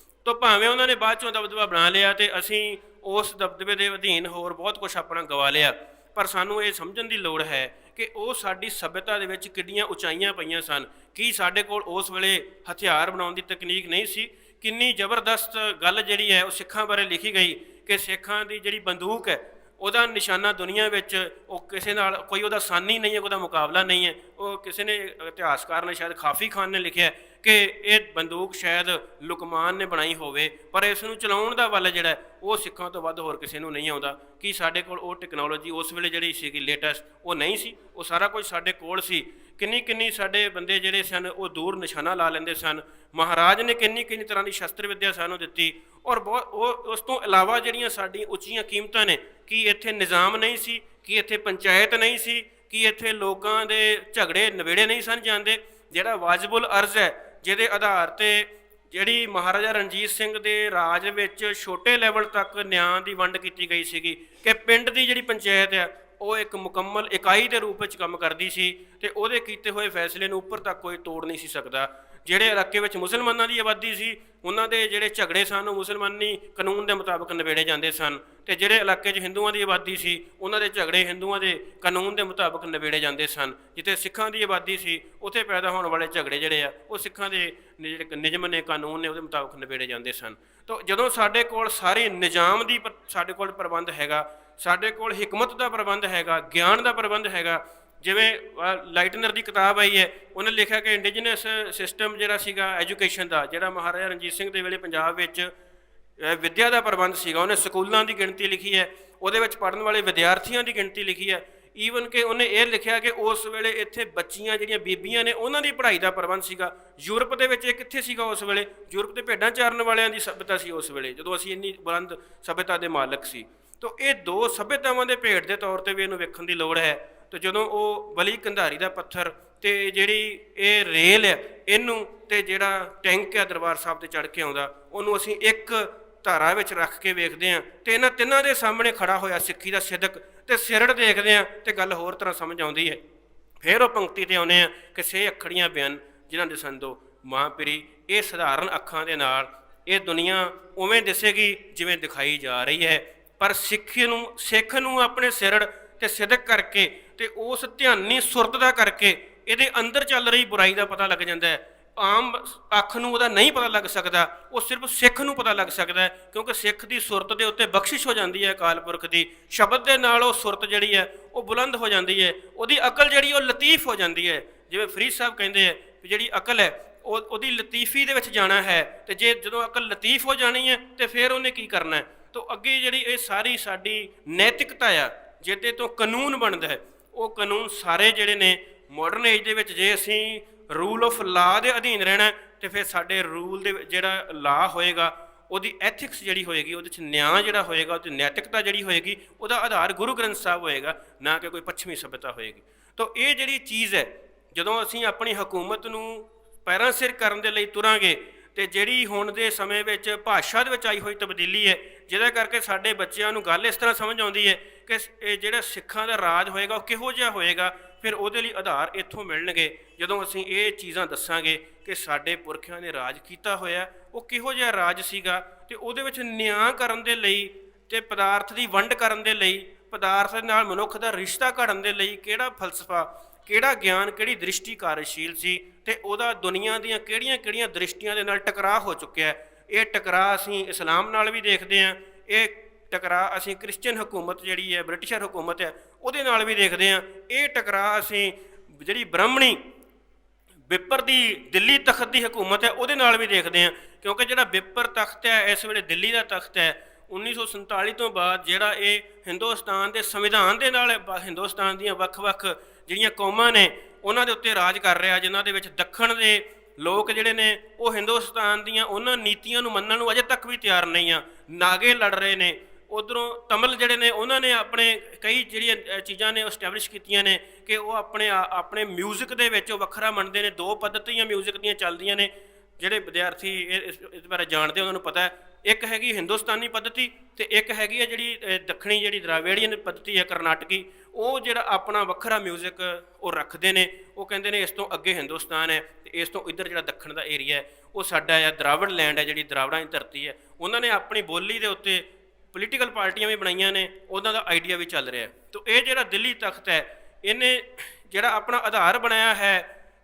ਤਾਂ ਭਾਵੇਂ ਉਹਨਾਂ ਨੇ ਬਾਅਦ 'ਚੋਂ ਦਬਦਬਾ ਬਣਾ ਲਿਆ ਅਤੇ ਅਸੀਂ ਉਸ ਦਬਦਬੇ ਦੇ ਅਧੀਨ ਹੋਰ ਬਹੁਤ ਕੁਛ ਆਪਣਾ ਗਵਾ ਲਿਆ, ਪਰ ਸਾਨੂੰ ਇਹ ਸਮਝਣ ਦੀ ਲੋੜ ਹੈ ਕਿ ਉਹ ਸਾਡੀ ਸੱਭਿਅਤਾ ਦੇ ਵਿੱਚ ਕਿੰਨੀਆਂ ਉਚਾਈਆਂ ਪਈਆਂ ਸਨ। ਕੀ ਸਾਡੇ ਕੋਲ ਉਸ ਵੇਲੇ ਹਥਿਆਰ ਬਣਾਉਣ ਦੀ ਤਕਨੀਕ ਨਹੀਂ ਸੀ? ਕਿੰਨੀ ਜ਼ਬਰਦਸਤ ਗੱਲ ਜਿਹੜੀ ਹੈ ਉਹ ਸਿੱਖਾਂ ਬਾਰੇ ਲਿਖੀ ਗਈ ਕਿ ਸਿੱਖਾਂ ਦੀ ਜਿਹੜੀ ਬੰਦੂਕ ਹੈ ਉਹਦਾ ਨਿਸ਼ਾਨਾ ਦੁਨੀਆ ਵਿੱਚ ਉਹ ਕਿਸੇ ਨਾਲ ਕੋਈ ਉਹਦਾ ਸਾਨੀ ਨਹੀਂ ਹੈ, ਉਹਦਾ ਮੁਕਾਬਲਾ ਨਹੀਂ ਹੈ। ਉਹ ਕਿਸੇ ਨੇ ਇਤਿਹਾਸਕਾਰ ਨੇ, ਸ਼ਾਇਦ ਖਾਫੀ ਖਾਨ ਨੇ ਲਿਖਿਆ ਕਿ ਇਹ ਬੰਦੂਕ ਸ਼ਾਇਦ ਲੁਕਮਾਨ ਨੇ ਬਣਾਈ ਹੋਵੇ, ਪਰ ਇਸ ਨੂੰ ਚਲਾਉਣ ਦਾ ਵੱਲ ਜਿਹੜਾ ਉਹ ਸਿੱਖਾਂ ਤੋਂ ਵੱਧ ਹੋਰ ਕਿਸੇ ਨੂੰ ਨਹੀਂ ਆਉਂਦਾ। ਕਿ ਸਾਡੇ ਕੋਲ ਉਹ ਟੈਕਨੋਲੋਜੀ ਉਸ ਵੇਲੇ ਜਿਹੜੀ ਸੀਗੀ ਲੇਟੈਸਟ ਉਹ ਨਹੀਂ ਸੀ, ਉਹ ਸਾਰਾ ਕੁਝ ਸਾਡੇ ਕੋਲ ਸੀ। ਕਿੰਨੀ ਸਾਡੇ ਬੰਦੇ ਜਿਹੜੇ ਸਨ ਉਹ ਦੂਰ ਨਿਸ਼ਾਨਾ ਲਾ ਲੈਂਦੇ ਸਨ। ਮਹਾਰਾਜ ਨੇ ਕਿੰਨੀ ਤਰ੍ਹਾਂ ਦੀ ਸ਼ਸਤਰ ਵਿੱਦਿਆ ਸਾਨੂੰ ਦਿੱਤੀ। ਔਰ ਉਸ ਤੋਂ ਇਲਾਵਾ ਜਿਹੜੀਆਂ ਸਾਡੀਆਂ ਉੱਚੀਆਂ ਕੀਮਤਾਂ ਨੇ, ਕੀ ਇੱਥੇ ਨਿਜ਼ਾਮ ਨਹੀਂ ਸੀ? ਕੀ ਇੱਥੇ ਪੰਚਾਇਤ ਨਹੀਂ ਸੀ? ਕੀ ਇੱਥੇ ਲੋਕਾਂ ਦੇ ਝਗੜੇ ਨਵੇੜੇ ਨਹੀਂ ਸਨ ਜਾਂਦੇ? ਜਿਹੜਾ ਵਾਜਬੁਲ ਅਰਜ਼ ਹੈ, ਜਿਹਦੇ ਆਧਾਰ 'ਤੇ ਜਿਹੜੀ ਮਹਾਰਾਜਾ ਰਣਜੀਤ ਸਿੰਘ ਦੇ ਰਾਜ ਵਿੱਚ ਛੋਟੇ ਲੈਵਲ ਤੱਕ ਨਿਆਂ ਦੀ ਵੰਡ ਕੀਤੀ ਗਈ ਸੀਗੀ ਕਿ ਪਿੰਡ ਦੀ ਜਿਹੜੀ ਪੰਚਾਇਤ ਆ ਉਹ ਇੱਕ ਮੁਕੰਮਲ ਇਕਾਈ ਦੇ ਰੂਪ ਵਿੱਚ ਕੰਮ ਕਰਦੀ ਸੀ ਅਤੇ ਉਹਦੇ ਕੀਤੇ ਹੋਏ ਫੈਸਲੇ ਨੂੰ ਉੱਪਰ ਤੱਕ ਕੋਈ ਤੋੜ ਨਹੀਂ ਸੀ ਸਕਦਾ। ਜਿਹੜੇ ਇਲਾਕੇ ਵਿੱਚ ਮੁਸਲਮਾਨਾਂ ਦੀ ਆਬਾਦੀ ਸੀ ਉਹਨਾਂ ਦੇ ਜਿਹੜੇ ਝਗੜੇ ਸਨ ਉਹ ਮੁਸਲਮਾਨੀ ਕਾਨੂੰਨ ਦੇ ਮੁਤਾਬਕ ਨਿਬੇੜੇ ਜਾਂਦੇ ਸਨ, ਅਤੇ ਜਿਹੜੇ ਇਲਾਕੇ 'ਚ ਹਿੰਦੂਆਂ ਦੀ ਆਬਾਦੀ ਸੀ ਉਹਨਾਂ ਦੇ ਝਗੜੇ ਹਿੰਦੂਆਂ ਦੇ ਕਾਨੂੰਨ ਦੇ ਮੁਤਾਬਕ ਨਿਬੇੜੇ ਜਾਂਦੇ ਸਨ। ਜਿੱਥੇ ਸਿੱਖਾਂ ਦੀ ਆਬਾਦੀ ਸੀ ਉੱਥੇ ਪੈਦਾ ਹੋਣ ਵਾਲੇ ਝਗੜੇ ਜਿਹੜੇ ਆ ਉਹ ਸਿੱਖਾਂ ਦੇ ਜਿਹੜੇ ਨਿਯਮ ਨੇ ਕਾਨੂੰਨ ਨੇ ਉਹਦੇ ਮੁਤਾਬਕ ਨਿਬੇੜੇ ਜਾਂਦੇ ਸਨ। ਤਾਂ ਜਦੋਂ ਸਾਡੇ ਕੋਲ ਸਾਰੇ ਨਿਜ਼ਾਮ ਦੀ ਸਾਡੇ ਕੋਲ ਪ੍ਰਬੰਧ ਹੈਗਾ, ਸਾਡੇ ਕੋਲ ਹਿਕਮਤ ਦਾ ਪ੍ਰਬੰਧ ਹੈਗਾ, ਗਿਆਨ ਦਾ ਪ੍ਰਬੰਧ ਹੈਗਾ, ਜਿਵੇਂ ਲਾਈਟਨਰ ਦੀ ਕਿਤਾਬ ਆਈ ਹੈ ਉਹਨੇ ਲਿਖਿਆ ਕਿ ਇੰਡੀਜੀਨਸ ਸਿਸਟਮ ਜਿਹੜਾ ਸੀਗਾ ਐਜੂਕੇਸ਼ਨ ਦਾ, ਜਿਹੜਾ ਮਹਾਰਾਜਾ ਰਣਜੀਤ ਸਿੰਘ ਦੇ ਵੇਲੇ ਪੰਜਾਬ ਵਿੱਚ ਵਿੱਦਿਆ ਦਾ ਪ੍ਰਬੰਧ ਸੀਗਾ, ਉਹਨੇ ਸਕੂਲਾਂ ਦੀ ਗਿਣਤੀ ਲਿਖੀ ਹੈ, ਉਹਦੇ ਵਿੱਚ ਪੜ੍ਹਨ ਵਾਲੇ ਵਿਦਿਆਰਥੀਆਂ ਦੀ ਗਿਣਤੀ ਲਿਖੀ ਹੈ। ਈਵਨ ਕਿ ਉਹਨੇ ਇਹ ਲਿਖਿਆ ਕਿ ਉਸ ਵੇਲੇ ਇੱਥੇ ਬੱਚੀਆਂ ਜਿਹੜੀਆਂ ਬੀਬੀਆਂ ਨੇ ਉਹਨਾਂ ਦੀ ਪੜ੍ਹਾਈ ਦਾ ਪ੍ਰਬੰਧ ਸੀਗਾ। ਯੂਰਪ ਦੇ ਵਿੱਚ ਇਹ ਕਿੱਥੇ ਸੀਗਾ ਉਸ ਵੇਲੇ? ਯੂਰਪ ਦੇ ਭੇਡਾਂ ਚਾਰਨ ਵਾਲਿਆਂ ਦੀ ਸੱਭਿਅਤਾ ਸੀ ਉਸ ਵੇਲੇ, ਜਦੋਂ ਅਸੀਂ ਇੰਨੀ ਬੁਲੰਦ ਸੱਭਿਅਤਾ ਦੇ ਮਾਲਕ ਸੀ। ਤਾਂ ਇਹ ਦੋ ਸੱਭਿਅਤਾਵਾਂ ਦੇ ਭੇਡ ਦੇ ਤੌਰ 'ਤੇ ਵੀ ਇਹਨੂੰ ਵੇਖਣ ਦੀ ਲੋੜ ਹੈ। ਤੇ ਜਦੋਂ ਉਹ ਬਲੀ ਕੰਧਾਰੀ ਦਾ ਪੱਥਰ ਤੇ ਜਿਹੜੀ ਇਹ ਰੇਲ ਹੈ ਇਹਨੂੰ ਤੇ ਜਿਹੜਾ ਟੈਂਕ ਹੈ ਦਰਬਾਰ ਸਾਹਿਬ ਤੇ ਚੜ੍ਹ ਕੇ ਆਉਂਦਾ, ਉਹਨੂੰ ਅਸੀਂ ਇੱਕ ਧਾਰਾ ਵਿੱਚ ਰੱਖ ਕੇ ਵੇਖਦੇ ਹਾਂ ਤੇ ਇਹਨਾਂ ਤਿੰਨਾਂ ਦੇ ਸਾਹਮਣੇ ਖੜਾ ਹੋਇਆ ਸਿੱਖੀ ਦਾ ਸਿਦਕ ਤੇ ਸਿਰੜ ਦੇਖਦੇ ਹਾਂ ਤੇ ਗੱਲ ਹੋਰ ਤਰ੍ਹਾਂ ਸਮਝ ਆਉਂਦੀ ਹੈ। ਫਿਰ ਉਹ ਪੰਕਤੀ ਤੇ ਆਉਂਦੇ ਹਾਂ ਕਿ ਸੇ ਅੱਖੜੀਆਂ ਬਿਆਨ ਜਿਨ੍ਹਾਂ ਦੇ ਸੰਦੋ ਮਹਾਂਪੀਰੀ, ਇਹ ਸਧਾਰਨ ਅੱਖਾਂ ਦੇ ਨਾਲ ਇਹ ਦੁਨੀਆ ਉਵੇਂ ਦਿਸੇਗੀ ਜਿਵੇਂ ਦਿਖਾਈ ਜਾ ਰਹੀ ਹੈ, ਪਰ ਸਿੱਖ ਨੂੰ ਆਪਣੇ ਸਿਰੜ ਤੇ ਸਿਦਕ ਕਰਕੇ ਤੇ ਉਸ ਧਿਆਨੀ ਸੁਰਤ ਦਾ ਕਰਕੇ ਇਹਦੇ ਅੰਦਰ ਚੱਲ ਰਹੀ ਬੁਰਾਈ ਦਾ ਪਤਾ ਲੱਗ ਜਾਂਦਾ ਹੈ। ਆਮ ਅੱਖ ਨੂੰ ਉਹਦਾ ਨਹੀਂ ਪਤਾ ਲੱਗ ਸਕਦਾ, ਉਹ ਸਿਰਫ ਸਿੱਖ ਨੂੰ ਪਤਾ ਲੱਗ ਸਕਦਾ ਹੈ, ਕਿਉਂਕਿ ਸਿੱਖ ਦੀ ਸੁਰਤ ਦੇ ਉੱਤੇ ਬਖਸ਼ਿਸ਼ ਹੋ ਜਾਂਦੀ ਹੈ ਅਕਾਲ ਪੁਰਖ ਦੀ। ਸ਼ਬਦ ਦੇ ਨਾਲ ਉਹ ਸੁਰਤ ਜਿਹੜੀ ਹੈ ਉਹ ਬੁਲੰਦ ਹੋ ਜਾਂਦੀ ਹੈ, ਉਹਦੀ ਅਕਲ ਜਿਹੜੀ ਉਹ ਲਤੀਫ ਹੋ ਜਾਂਦੀ ਹੈ। ਜਿਵੇਂ ਫਰੀਦ ਸਾਹਿਬ ਕਹਿੰਦੇ ਹੈ ਵੀ ਜਿਹੜੀ ਅਕਲ ਹੈ ਉਹਦੀ ਲਤੀਫੀ ਦੇ ਵਿੱਚ ਜਾਣਾ ਹੈ, ਤੇ ਜਦੋਂ ਅਕਲ ਲਤੀਫ ਹੋ ਜਾਣੀ ਹੈ ਤੇ ਫਿਰ ਉਹਨੇ ਕੀ ਕਰਨਾ ਹੈ। ਤਾਂ ਅੱਗੇ ਜਿਹੜੀ ਇਹ ਸਾਰੀ ਸਾਡੀ ਨੈਤਿਕਤਾ ਆ ਜਿਹਦੇ ਤੋਂ ਕਾਨੂੰਨ ਬਣਦਾ ਹੈ, ਉਹ ਕਾਨੂੰਨ ਸਾਰੇ ਜਿਹੜੇ ਨੇ ਮਾਡਰਨ ਏਜ ਦੇ ਵਿੱਚ ਜੇ ਅਸੀਂ ਰੂਲ ਆਫ ਲਾ ਦੇ ਅਧੀਨ ਰਹਿਣਾ ਤੇ ਫਿਰ ਸਾਡੇ ਰੂਲ ਦੇ ਜਿਹੜਾ ਲਾ ਹੋਏਗਾ ਉਹਦੀ ਐਥਿਕਸ ਜਿਹੜੀ ਹੋਏਗੀ, ਉਹਦੇ 'ਚ ਨਿਆਂ ਜਿਹੜਾ ਹੋਏਗਾ, ਉਹਦੀ ਨੈਤਿਕਤਾ ਜਿਹੜੀ ਹੋਏਗੀ, ਉਹਦਾ ਆਧਾਰ ਗੁਰੂ ਗ੍ਰੰਥ ਸਾਹਿਬ ਹੋਏਗਾ, ਨਾ ਕਿ ਕੋਈ ਪੱਛਮੀ ਸੱਭਿਅਤਾ ਹੋਏਗੀ। ਤਾਂ ਇਹ ਜਿਹੜੀ ਚੀਜ਼ ਹੈ ਜਦੋਂ ਅਸੀਂ ਆਪਣੀ ਹਕੂਮਤ ਨੂੰ ਪੈਰਾਂ ਸਿਰ ਕਰਨ ਦੇ ਲਈ ਤੁਰਾਂਗੇ ਤੇ ਜਿਹੜੀ ਹੁਣ ਦੇ ਸਮੇਂ ਵਿੱਚ ਭਾਸ਼ਾ ਦੇ ਵਿੱਚ ਆਈ ਹੋਈ ਤਬਦੀਲੀ ਹੈ, ਜਿਹਦੇ ਕਰਕੇ ਸਾਡੇ ਬੱਚਿਆਂ ਨੂੰ ਗੱਲ ਇਸ ਤਰ੍ਹਾਂ ਸਮਝ ਆਉਂਦੀ ਹੈ ਕਿ ਇਹ ਜਿਹੜਾ ਸਿੱਖਾਂ ਦਾ ਰਾਜ ਹੋਏਗਾ ਉਹ ਕਿਹੋ ਜਿਹਾ ਹੋਏਗਾ, ਫਿਰ ਉਹਦੇ ਲਈ ਆਧਾਰ ਇੱਥੋਂ ਮਿਲਣਗੇ ਜਦੋਂ ਅਸੀਂ ਇਹ ਚੀਜ਼ਾਂ ਦੱਸਾਂਗੇ ਕਿ ਸਾਡੇ ਪੁਰਖਿਆਂ ਨੇ ਰਾਜ ਕੀਤਾ ਹੋਇਆ ਉਹ ਕਿਹੋ ਜਿਹਾ ਰਾਜ ਸੀਗਾ, ਤੇ ਉਹਦੇ ਵਿੱਚ ਨਿਆਂ ਕਰਨ ਦੇ ਲਈ ਤੇ ਪਦਾਰਥ ਦੀ ਵੰਡ ਕਰਨ ਦੇ ਲਈ, ਪਦਾਰਥ ਨਾਲ ਮਨੁੱਖ ਦਾ ਰਿਸ਼ਤਾ ਘੜਨ ਦੇ ਲਈ ਕਿਹੜਾ ਫਲਸਫਾ, ਕਿਹੜਾ ਗਿਆਨ, ਕਿਹੜੀ ਦ੍ਰਿਸ਼ਟੀ ਕਾਰਜਸ਼ੀਲ ਸੀ, ਤੇ ਉਹਦਾ ਦੁਨੀਆ ਦੀਆਂ ਕਿਹੜੀਆਂ ਦ੍ਰਿਸ਼ਟੀਆਂ ਦੇ ਨਾਲ ਟਕਰਾਅ ਹੋ ਚੁੱਕਿਆ ਹੈ। ਇਹ ਟਕਰਾਅ ਅਸੀਂ ਇਸਲਾਮ ਨਾਲ ਵੀ ਦੇਖਦੇ ਹਾਂ, ਇਹ ਟਕਰਾਅ ਅਸੀਂ ਕ੍ਰਿਸਚਨ ਹਕੂਮਤ ਜਿਹੜੀ ਹੈ, ਬ੍ਰਿਟਿਸ਼ਰ ਹਕੂਮਤ ਹੈ, ਉਹਦੇ ਨਾਲ ਵੀ ਦੇਖਦੇ ਹਾਂ। ਇਹ ਟਕਰਾਅ ਅਸੀਂ ਜਿਹੜੀ ਬ੍ਰਾਹਮਣੀ ਬਿੱਪਰ ਦੀ ਦਿੱਲੀ ਤਖਤ ਦੀ ਹਕੂਮਤ ਹੈ ਉਹਦੇ ਨਾਲ ਵੀ ਦੇਖਦੇ ਹਾਂ, ਕਿਉਂਕਿ ਜਿਹੜਾ ਬਿੱਪਰ ਤਖਤ ਹੈ ਇਸ ਵੇਲੇ ਦਿੱਲੀ ਦਾ ਤਖਤ ਹੈ, 1947 ਤੋਂ ਬਾਅਦ ਜਿਹੜਾ ਇਹ ਹਿੰਦੁਸਤਾਨ ਦੇ ਸੰਵਿਧਾਨ ਦੇ ਨਾਲ ਹਿੰਦੁਸਤਾਨ ਦੀਆਂ ਵੱਖ-ਵੱਖ ਜਿਹੜੀਆਂ ਕੌਮਾਂ ਨੇ ਉਹਨਾਂ ਦੇ ਉੱਤੇ ਰਾਜ ਕਰ ਰਿਹਾ, ਜਿਨ੍ਹਾਂ ਦੇ ਵਿੱਚ ਦੱਖਣ ਦੇ ਲੋਕ ਜਿਹੜੇ ਨੇ ਉਹ ਹਿੰਦੁਸਤਾਨ ਦੀਆਂ ਉਹਨਾਂ ਨੀਤੀਆਂ ਨੂੰ ਮੰਨਣ ਨੂੰ ਅਜੇ ਤੱਕ ਵੀ ਤਿਆਰ ਨਹੀਂ ਆ। ਨਾਗੇ ਲੜ ਰਹੇ ਨੇ, ਉੱਧਰੋਂ ਤਮਿਲ ਜਿਹੜੇ ਨੇ ਉਹਨਾਂ ਨੇ ਆਪਣੇ ਕਈ ਜਿਹੜੀਆਂ ਚੀਜ਼ਾਂ ਨੇ ਉਹ ਐਸਟੈਬਲਿਸ਼ ਕੀਤੀਆਂ ਨੇ ਕਿ ਉਹ ਆਪਣੇ ਮਿਊਜ਼ਿਕ ਦੇ ਵਿੱਚ ਉਹ ਵੱਖਰਾ ਮੰਨਦੇ ਨੇ। ਦੋ ਪੱਧਤੀਆਂ ਮਿਊਜ਼ਿਕ ਦੀਆਂ ਚੱਲਦੀਆਂ ਨੇ, ਜਿਹੜੇ ਵਿਦਿਆਰਥੀ ਇਸ ਬਾਰੇ ਜਾਣਦੇ ਉਹਨਾਂ ਨੂੰ ਪਤਾ ਹੈ। ਇੱਕ ਹੈਗੀ ਹਿੰਦੁਸਤਾਨੀ ਪੱਧਤੀ ਤੇ ਇੱਕ ਹੈਗੀ ਹੈ ਜਿਹੜੀ ਦੱਖਣੀ ਜਿਹੜੀ ਦਰਾਵੀੜੀਅਨ ਪੱਧਤੀ ਹੈ ਕਰਨਾਟਕੀ, ਉਹ ਜਿਹੜਾ ਆਪਣਾ ਵੱਖਰਾ ਮਿਊਜ਼ਿਕ ਉਹ ਰੱਖਦੇ ਨੇ। ਉਹ ਕਹਿੰਦੇ ਨੇ ਇਸ ਤੋਂ ਅੱਗੇ ਹਿੰਦੁਸਤਾਨ ਹੈ ਤੇ ਇਸ ਤੋਂ ਇੱਧਰ ਜਿਹੜਾ ਦੱਖਣ ਦਾ ਏਰੀਆ ਹੈ ਉਹ ਸਾਡਾ ਆ ਦਰਾਵੜ ਲੈਂਡ ਹੈ, ਜਿਹੜੀ ਦਰਾਵੜਾਂ ਦੀ ਧਰਤੀ ਹੈ। ਉਹਨਾਂ ਨੇ ਆਪਣੀ ਬੋਲੀ ਦੇ ਉੱਤੇ ਪੋਲੀਟੀਕਲ ਪਾਰਟੀਆਂ ਵੀ ਬਣਾਈਆਂ ਨੇ, ਉਹਨਾਂ ਦਾ ਆਈਡੀਆ ਵੀ ਚੱਲ ਰਿਹਾ। ਤਾਂ ਇਹ ਜਿਹੜਾ ਦਿੱਲੀ ਤਖਤ ਹੈ ਇਹਨੇ ਜਿਹੜਾ ਆਪਣਾ ਆਧਾਰ ਬਣਾਇਆ ਹੈ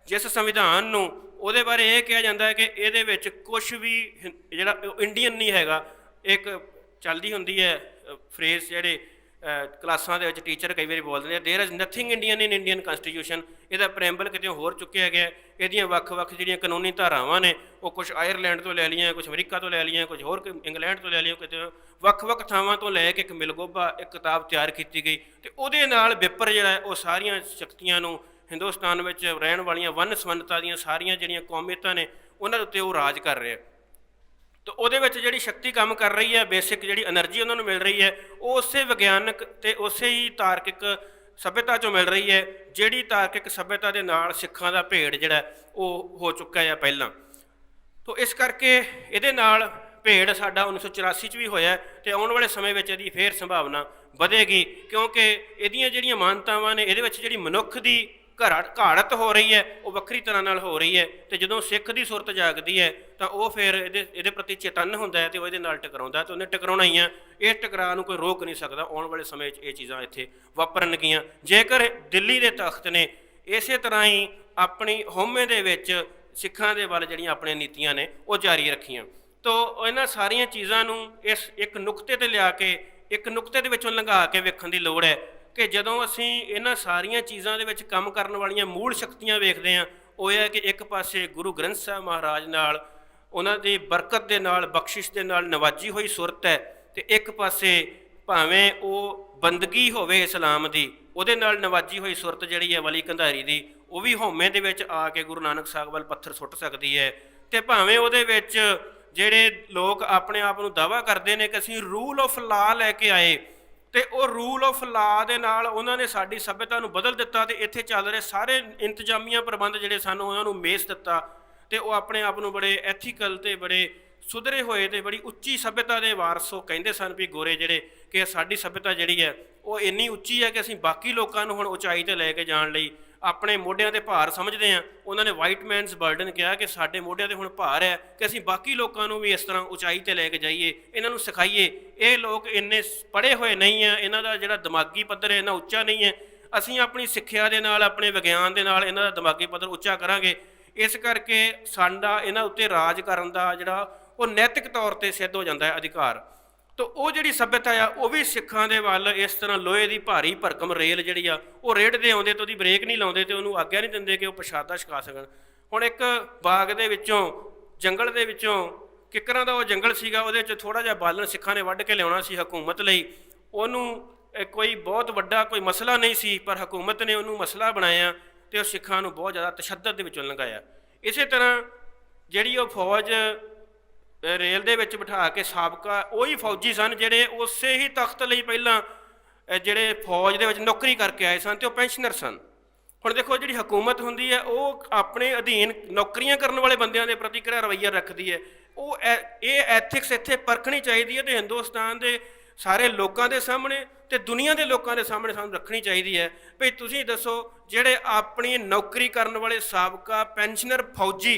ਜਿਸ ਸੰਵਿਧਾਨ ਨੂੰ, ਉਹਦੇ ਬਾਰੇ ਇਹ ਕਿਹਾ ਜਾਂਦਾ ਹੈ ਕਿ ਇਹਦੇ ਵਿੱਚ ਕੁਛ ਵੀ ਜਿਹੜਾ ਇੰਡੀਅਨ ਨਹੀਂ ਹੈਗਾ। ਇੱਕ ਚੱਲਦੀ ਹੁੰਦੀ ਹੈ ਫਰੇਜ਼ ਜਿਹੜੇ ਕਲਾਸਾਂ ਦੇ ਵਿੱਚ ਟੀਚਰ ਕਈ ਵਾਰੀ ਬੋਲਦੇ ਨੇ, there is nothing Indian in Indian constitution. ਇਹਦਾ ਪ੍ਰੈਂਬਲ ਕਿਤੇ ਹੋਰ ਚੁੱਕਿਆ ਗਿਆ। ਇਹਦੀਆਂ ਵੱਖ-ਵੱਖ ਜਿਹੜੀਆਂ ਕਾਨੂੰਨੀ ਧਾਰਾਵਾਂ ਨੇ ਉਹ ਕੁਛ ਆਇਰਲੈਂਡ ਤੋਂ ਲੈ ਲਈਆਂ, ਕੁਛ ਅਮਰੀਕਾ ਤੋਂ ਲੈ ਲਈਆਂ, ਕੁਝ ਹੋਰ ਇੰਗਲੈਂਡ ਤੋਂ ਲੈ ਲਈਆਂ, ਕਿਤੇ ਵੱਖ-ਵੱਖ ਥਾਵਾਂ ਤੋਂ ਲੈ ਕੇ ਇੱਕ ਮਿਲਗੋਭਾ ਇੱਕ ਕਿਤਾਬ ਤਿਆਰ ਕੀਤੀ ਗਈ ਤੇ ਉਹਦੇ ਨਾਲ ਬਿੱਪਰ ਜਿਹੜਾ ਉਹ ਸਾਰੀਆਂ ਸ਼ਕਤੀਆਂ ਨੂੰ ਹਿੰਦੁਸਤਾਨ ਵਿੱਚ ਰਹਿਣ ਵਾਲੀਆਂ ਵੰਨ ਸਵੰਨਤਾ ਦੀਆਂ ਸਾਰੀਆਂ ਜਿਹੜੀਆਂ ਕੌਮੀਅਤਾਂ ਨੇ ਉਹਨਾਂ ਦੇ ਉੱਤੇ ਉਹ ਰਾਜ ਕਰ ਰਿਹਾ। ਤਾਂ ਉਹਦੇ ਵਿੱਚ ਜਿਹੜੀ ਸ਼ਕਤੀ ਕੰਮ ਕਰ ਰਹੀ ਹੈ, ਬੇਸਿਕ ਜਿਹੜੀ ਐਨਰਜੀ ਉਹਨਾਂ ਨੂੰ ਮਿਲ ਰਹੀ ਹੈ, ਉਹ ਉਸੇ ਵਿਗਿਆਨਕ ਅਤੇ ਉਸੇ ਹੀ ਤਾਰਕਿਕ ਸੱਭਿਅਤਾ 'ਚੋਂ ਮਿਲ ਰਹੀ ਹੈ ਜਿਹੜੀ ਤਾਰਕਿਕ ਸੱਭਿਅਤਾ ਦੇ ਨਾਲ ਸਿੱਖਾਂ ਦਾ ਭੇੜ ਜਿਹੜਾ ਉਹ ਹੋ ਚੁੱਕਾ ਹੈ ਪਹਿਲਾਂ। ਤਾਂ ਇਸ ਕਰਕੇ ਇਹਦੇ ਨਾਲ ਭੇੜ ਸਾਡਾ 1984 'ਚ ਵੀ ਹੋਇਆ ਅਤੇ ਆਉਣ ਵਾਲੇ ਸਮੇਂ ਵਿੱਚ ਇਹਦੀ ਫੇਰ ਸੰਭਾਵਨਾ ਵਧੇਗੀ, ਕਿਉਂਕਿ ਇਹਦੀਆਂ ਜਿਹੜੀਆਂ ਮਾਨਤਾਵਾਂ ਨੇ ਇਹਦੇ ਵਿੱਚ ਜਿਹੜੀ ਮਨੁੱਖ ਦੀ ਘਾੜਤ ਹੋ ਰਹੀ ਹੈ ਉਹ ਵੱਖਰੀ ਤਰ੍ਹਾਂ ਨਾਲ ਹੋ ਰਹੀ ਹੈ। ਤੇ ਜਦੋਂ ਸਿੱਖ ਦੀ ਸੁਰਤ ਜਾਗਦੀ ਹੈ ਤਾਂ ਉਹ ਫਿਰ ਇਹਦੇ ਪ੍ਰਤੀ ਚੇਤੰਨ ਹੁੰਦਾ ਹੈ ਤੇ ਉਹ ਇਹਦੇ ਨਾਲ ਟਕਰਾਉਂਦਾ ਤੇ ਉਹਨੇ ਟਕਰਾਉਣਾ ਹੀ ਆ। ਇਹ ਟਕਰਾਅ ਨੂੰ ਕੋਈ ਰੋਕ ਨਹੀਂ ਸਕਦਾ। ਆਉਣ ਵਾਲੇ ਸਮੇਂ 'ਚ ਇਹ ਚੀਜ਼ਾਂ ਇੱਥੇ ਵਾਪਰਨਗੀਆਂ। ਜੇਕਰ ਦਿੱਲੀ ਦੇ ਤਖਤ ਨੇ ਇਸੇ ਤਰ੍ਹਾਂ ਹੀ ਆਪਣੀ ਹਉਮੈ ਦੇ ਵਿੱਚ ਸਿੱਖਾਂ ਦੇ ਵੱਲ ਜਿਹੜੀਆਂ ਆਪਣੀਆਂ ਨੀਤੀਆਂ ਨੇ ਉਹ ਜਾਰੀ ਰੱਖੀਆਂ ਤਾਂ ਇਹਨਾਂ ਸਾਰੀਆਂ ਚੀਜ਼ਾਂ ਨੂੰ ਇਸ ਇੱਕ ਨੁਕਤੇ 'ਤੇ ਲਿਆ ਕੇ ਇੱਕ ਨੁਕਤੇ ਦੇ ਵਿੱਚੋਂ ਲੰਘਾ ਕੇ ਵੇਖਣ ਦੀ ਲੋੜ ਹੈ ਕਿ ਜਦੋਂ ਅਸੀਂ ਇਹਨਾਂ ਸਾਰੀਆਂ ਚੀਜ਼ਾਂ ਦੇ ਵਿੱਚ ਕੰਮ ਕਰਨ ਵਾਲੀਆਂ ਮੂਲ ਸ਼ਕਤੀਆਂ ਵੇਖਦੇ ਹਾਂ, ਉਹ ਇਹ ਹੈ ਕਿ ਇੱਕ ਪਾਸੇ ਗੁਰੂ ਗ੍ਰੰਥ ਸਾਹਿਬ ਮਹਾਰਾਜ ਨਾਲ ਉਹਨਾਂ ਦੀ ਬਰਕਤ ਦੇ ਨਾਲ ਬਖਸ਼ਿਸ਼ ਦੇ ਨਾਲ ਨਵਾਜੀ ਹੋਈ ਸੁਰਤ ਹੈ ਤੇ ਇੱਕ ਪਾਸੇ ਭਾਵੇਂ ਉਹ ਬੰਦਗੀ ਹੋਵੇ ਇਸਲਾਮ ਦੀ ਉਹਦੇ ਨਾਲ ਨਵਾਜੀ ਹੋਈ ਸੁਰਤ ਜਿਹੜੀ ਹੈ ਵਲੀ ਕੰਧਾਰੀ ਦੀ, ਉਹ ਵੀ ਹਉਮੈ ਦੇ ਵਿੱਚ ਆ ਕੇ ਗੁਰੂ ਨਾਨਕ ਸਾਹਿਬ ਵੱਲ ਪੱਥਰ ਸੁੱਟ ਸਕਦੀ ਹੈ। ਤੇ ਭਾਵੇਂ ਉਹਦੇ ਵਿੱਚ ਜਿਹੜੇ ਲੋਕ ਆਪਣੇ ਆਪ ਨੂੰ ਦਾਅਵਾ ਕਰਦੇ ਨੇ ਕਿ ਅਸੀਂ ਰੂਲ ਆਫ ਲਾ ਲੈ ਕੇ ਆਏ ਤੇ ਉਹ ਰੂਲ ਆਫ ਲਾ ਦੇ ਨਾਲ ਉਹਨਾਂ ਨੇ ਸਾਡੀ ਸੱਭਿਅਤਾ ਨੂੰ ਬਦਲ ਦਿੱਤਾ ਤੇ ਇੱਥੇ ਚੱਲ ਰਹੇ ਸਾਰੇ ਇੰਤਜ਼ਾਮੀਆ ਪ੍ਰਬੰਧ ਜਿਹੜੇ ਸਨ ਉਹਨਾਂ ਨੂੰ ਮੇਸ ਦਿੱਤਾ ਤੇ ਉਹ ਆਪਣੇ ਆਪ ਨੂੰ ਬੜੇ ਐਥੀਕਲ ਤੇ ਬੜੇ ਸੁਧਰੇ ਹੋਏ ਤੇ ਬੜੀ ਉੱਚੀ ਸੱਭਿਅਤਾ ਦੇ ਵਾਰਸ ਉਹ ਕਹਿੰਦੇ ਸਨ ਵੀ ਗੋਰੇ ਜਿਹੜੇ ਕਿ ਸਾਡੀ ਸੱਭਿਅਤਾ ਜਿਹੜੀ ਹੈ ਉਹ ਇੰਨੀ ਉੱਚੀ ਹੈ ਕਿ ਅਸੀਂ ਬਾਕੀ ਲੋਕਾਂ ਨੂੰ ਹੁਣ ਉਚਾਈ 'ਤੇ ਲੈ ਕੇ ਜਾਣ ਲਈ ਆਪਣੇ ਮੋਢਿਆਂ 'ਤੇ ਭਾਰ ਸਮਝਦੇ ਹਾਂ। ਉਹਨਾਂ ਨੇ ਵਾਈਟ ਮੈਨਸ ਬਰਡਨ ਕਿਹਾ ਕਿ ਸਾਡੇ ਮੋਢਿਆਂ 'ਤੇ ਹੁਣ ਭਾਰ ਹੈ ਕਿ ਅਸੀਂ ਬਾਕੀ ਲੋਕਾਂ ਨੂੰ ਵੀ ਇਸ ਤਰ੍ਹਾਂ ਉਚਾਈ 'ਤੇ ਲੈ ਕੇ ਜਾਈਏ, ਇਹਨਾਂ ਨੂੰ ਸਿਖਾਈਏ। ਇਹ ਲੋਕ ਇੰਨੇ ਪੜ੍ਹੇ ਹੋਏ ਨਹੀਂ ਆ, ਇਹਨਾਂ ਦਾ ਜਿਹੜਾ ਦਿਮਾਗੀ ਪੱਧਰ ਹੈ ਇੰਨਾ ਉੱਚਾ ਨਹੀਂ ਹੈ। ਅਸੀਂ ਆਪਣੀ ਸਿੱਖਿਆ ਦੇ ਨਾਲ ਆਪਣੇ ਵਿਗਿਆਨ ਦੇ ਨਾਲ ਇਹਨਾਂ ਦਾ ਦਿਮਾਗੀ ਪੱਧਰ ਉੱਚਾ ਕਰਾਂਗੇ। ਇਸ ਕਰਕੇ ਸਾਡਾ ਇਹਨਾਂ ਉੱਤੇ ਰਾਜ ਕਰਨ ਦਾ ਜਿਹੜਾ ਉਹ ਨੈਤਿਕ ਤੌਰ 'ਤੇ ਸਿੱਧ ਹੋ ਜਾਂਦਾ ਹੈ ਅਧਿਕਾਰ। ਤਾਂ ਉਹ ਜਿਹੜੀ ਸੱਭਿਅਤਾ ਆ ਉਹ ਵੀ ਸਿੱਖਾਂ ਦੇ ਵੱਲ ਇਸ ਤਰ੍ਹਾਂ ਲੋਹੇ ਦੀ ਭਾਰੀ ਭਰਕਮ ਰੇਲ ਜਿਹੜੀ ਆ ਉਹ ਰੇੜਦੇ ਆਉਂਦੇ ਤੇ ਉਹਦੀ ਬ੍ਰੇਕ ਨਹੀਂ ਲਾਉਂਦੇ ਤੇ ਉਹਨੂੰ ਆਗਿਆ ਨਹੀਂ ਦਿੰਦੇ ਕਿ ਉਹ ਪ੍ਰਸ਼ਾਦਾ ਛਕਾ ਸਕਣ। ਹੁਣ ਇੱਕ ਬਾਗ ਦੇ ਵਿੱਚੋਂ ਜੰਗਲ ਦੇ ਵਿੱਚੋਂ ਕਿੱਕਰਾਂ ਦਾ ਉਹ ਜੰਗਲ ਸੀਗਾ, ਉਹਦੇ 'ਚ ਥੋੜ੍ਹਾ ਜਿਹਾ ਬਾਲਣ ਸਿੱਖਾਂ ਨੇ ਵੱਢ ਕੇ ਲਿਆਉਣਾ ਸੀ ਹਕੂਮਤ ਲਈ। ਉਹਨੂੰ ਕੋਈ ਬਹੁਤ ਵੱਡਾ ਕੋਈ ਮਸਲਾ ਨਹੀਂ ਸੀ ਪਰ ਹਕੂਮਤ ਨੇ ਉਹਨੂੰ ਮਸਲਾ ਬਣਾਇਆ ਤੇ ਉਹ ਸਿੱਖਾਂ ਨੂੰ ਬਹੁਤ ਜ਼ਿਆਦਾ ਤਸ਼ੱਦਦ ਦੇ ਵਿੱਚੋਂ ਲੰਘਾਇਆ। ਇਸੇ ਤਰ੍ਹਾਂ ਜਿਹੜੀ ਉਹ ਫੌਜ ਰੇਲ ਦੇ ਵਿੱਚ ਬਿਠਾ ਕੇ ਸਾਬਕਾ ਉਹੀ ਫੌਜੀ ਸਨ ਜਿਹੜੇ ਉਸੇ ਹੀ ਤਖਤ ਲਈ ਪਹਿਲਾਂ ਜਿਹੜੇ ਫੌਜ ਦੇ ਵਿੱਚ ਨੌਕਰੀ ਕਰਕੇ ਆਏ ਸਨ ਤੇ ਉਹ ਪੈਨਸ਼ਨਰ ਸਨ। ਹੁਣ ਦੇਖੋ ਜਿਹੜੀ ਹਕੂਮਤ ਹੁੰਦੀ ਹੈ ਉਹ ਆਪਣੇ ਅਧੀਨ ਨੌਕਰੀਆਂ ਕਰਨ ਵਾਲੇ ਬੰਦਿਆਂ ਦੇ ਪ੍ਰਤੀ ਕਿਹੜਾ ਰਵੱਈਆ ਰੱਖਦੀ ਹੈ, ਉਹ ਇਹ ਐਥਿਕਸ ਇੱਥੇ ਪਰਖਣੀ ਚਾਹੀਦੀ ਹੈ ਤੇ ਹਿੰਦੁਸਤਾਨ ਦੇ ਸਾਰੇ ਲੋਕਾਂ ਦੇ ਸਾਹਮਣੇ ਤੇ ਦੁਨੀਆ ਦੇ ਲੋਕਾਂ ਦੇ ਸਾਹਮਣੇ ਸਾਨੂੰ ਰੱਖਣੀ ਚਾਹੀਦੀ ਹੈ। ਭਈ ਤੁਸੀਂ ਦੱਸੋ ਜਿਹੜੇ ਆਪਣੀ ਨੌਕਰੀ ਕਰਨ ਵਾਲੇ ਸਾਬਕਾ ਪੈਨਸ਼ਨਰ ਫੌਜੀ,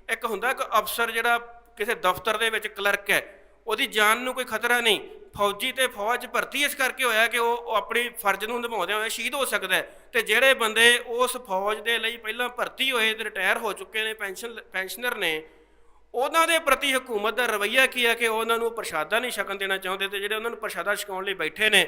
ਇੱਕ ਹੁੰਦਾ ਇੱਕ ਅਫਸਰ ਜਿਹੜਾ ਕਿਸੇ ਦਫ਼ਤਰ ਦੇ ਵਿੱਚ ਕਲਰਕ ਹੈ, ਉਹਦੀ ਜਾਨ ਨੂੰ ਕੋਈ ਖਤਰਾ ਨਹੀਂ। ਫੌਜੀ ਤੇ ਫੌਜ ਭਰਤੀ ਇਸ ਕਰਕੇ ਹੋਇਆ ਕਿ ਉਹ ਆਪਣੀ ਫਰਜ਼ ਨੂੰ ਨਿਭਾਉਂਦਿਆਂ ਹੋਇਆ ਸ਼ਹੀਦ ਹੋ ਸਕਦਾ ਹੈ। ਤੇ ਜਿਹੜੇ ਬੰਦੇ ਉਸ ਫੌਜ ਦੇ ਲਈ ਪਹਿਲਾਂ ਭਰਤੀ ਹੋਏ ਤੇ ਰਿਟਾਇਰ ਹੋ ਚੁੱਕੇ ਨੇ ਪੈਨਸ਼ਨਰ ਨੇ, ਉਹਨਾਂ ਦੇ ਪ੍ਰਤੀ ਹਕੂਮਤ ਦਾ ਰਵੱਈਆ ਕੀ ਹੈ ਕਿ ਉਹਨਾਂ ਨੂੰ ਪ੍ਰਸ਼ਾਦਾ ਨਹੀਂ ਛਕਣ ਦੇਣਾ ਚਾਹੁੰਦੇ ਤੇ ਜਿਹੜੇ ਉਹਨਾਂ ਨੂੰ ਪ੍ਰਸ਼ਾਦਾ ਛਕਾਉਣ ਲਈ ਬੈਠੇ ਨੇ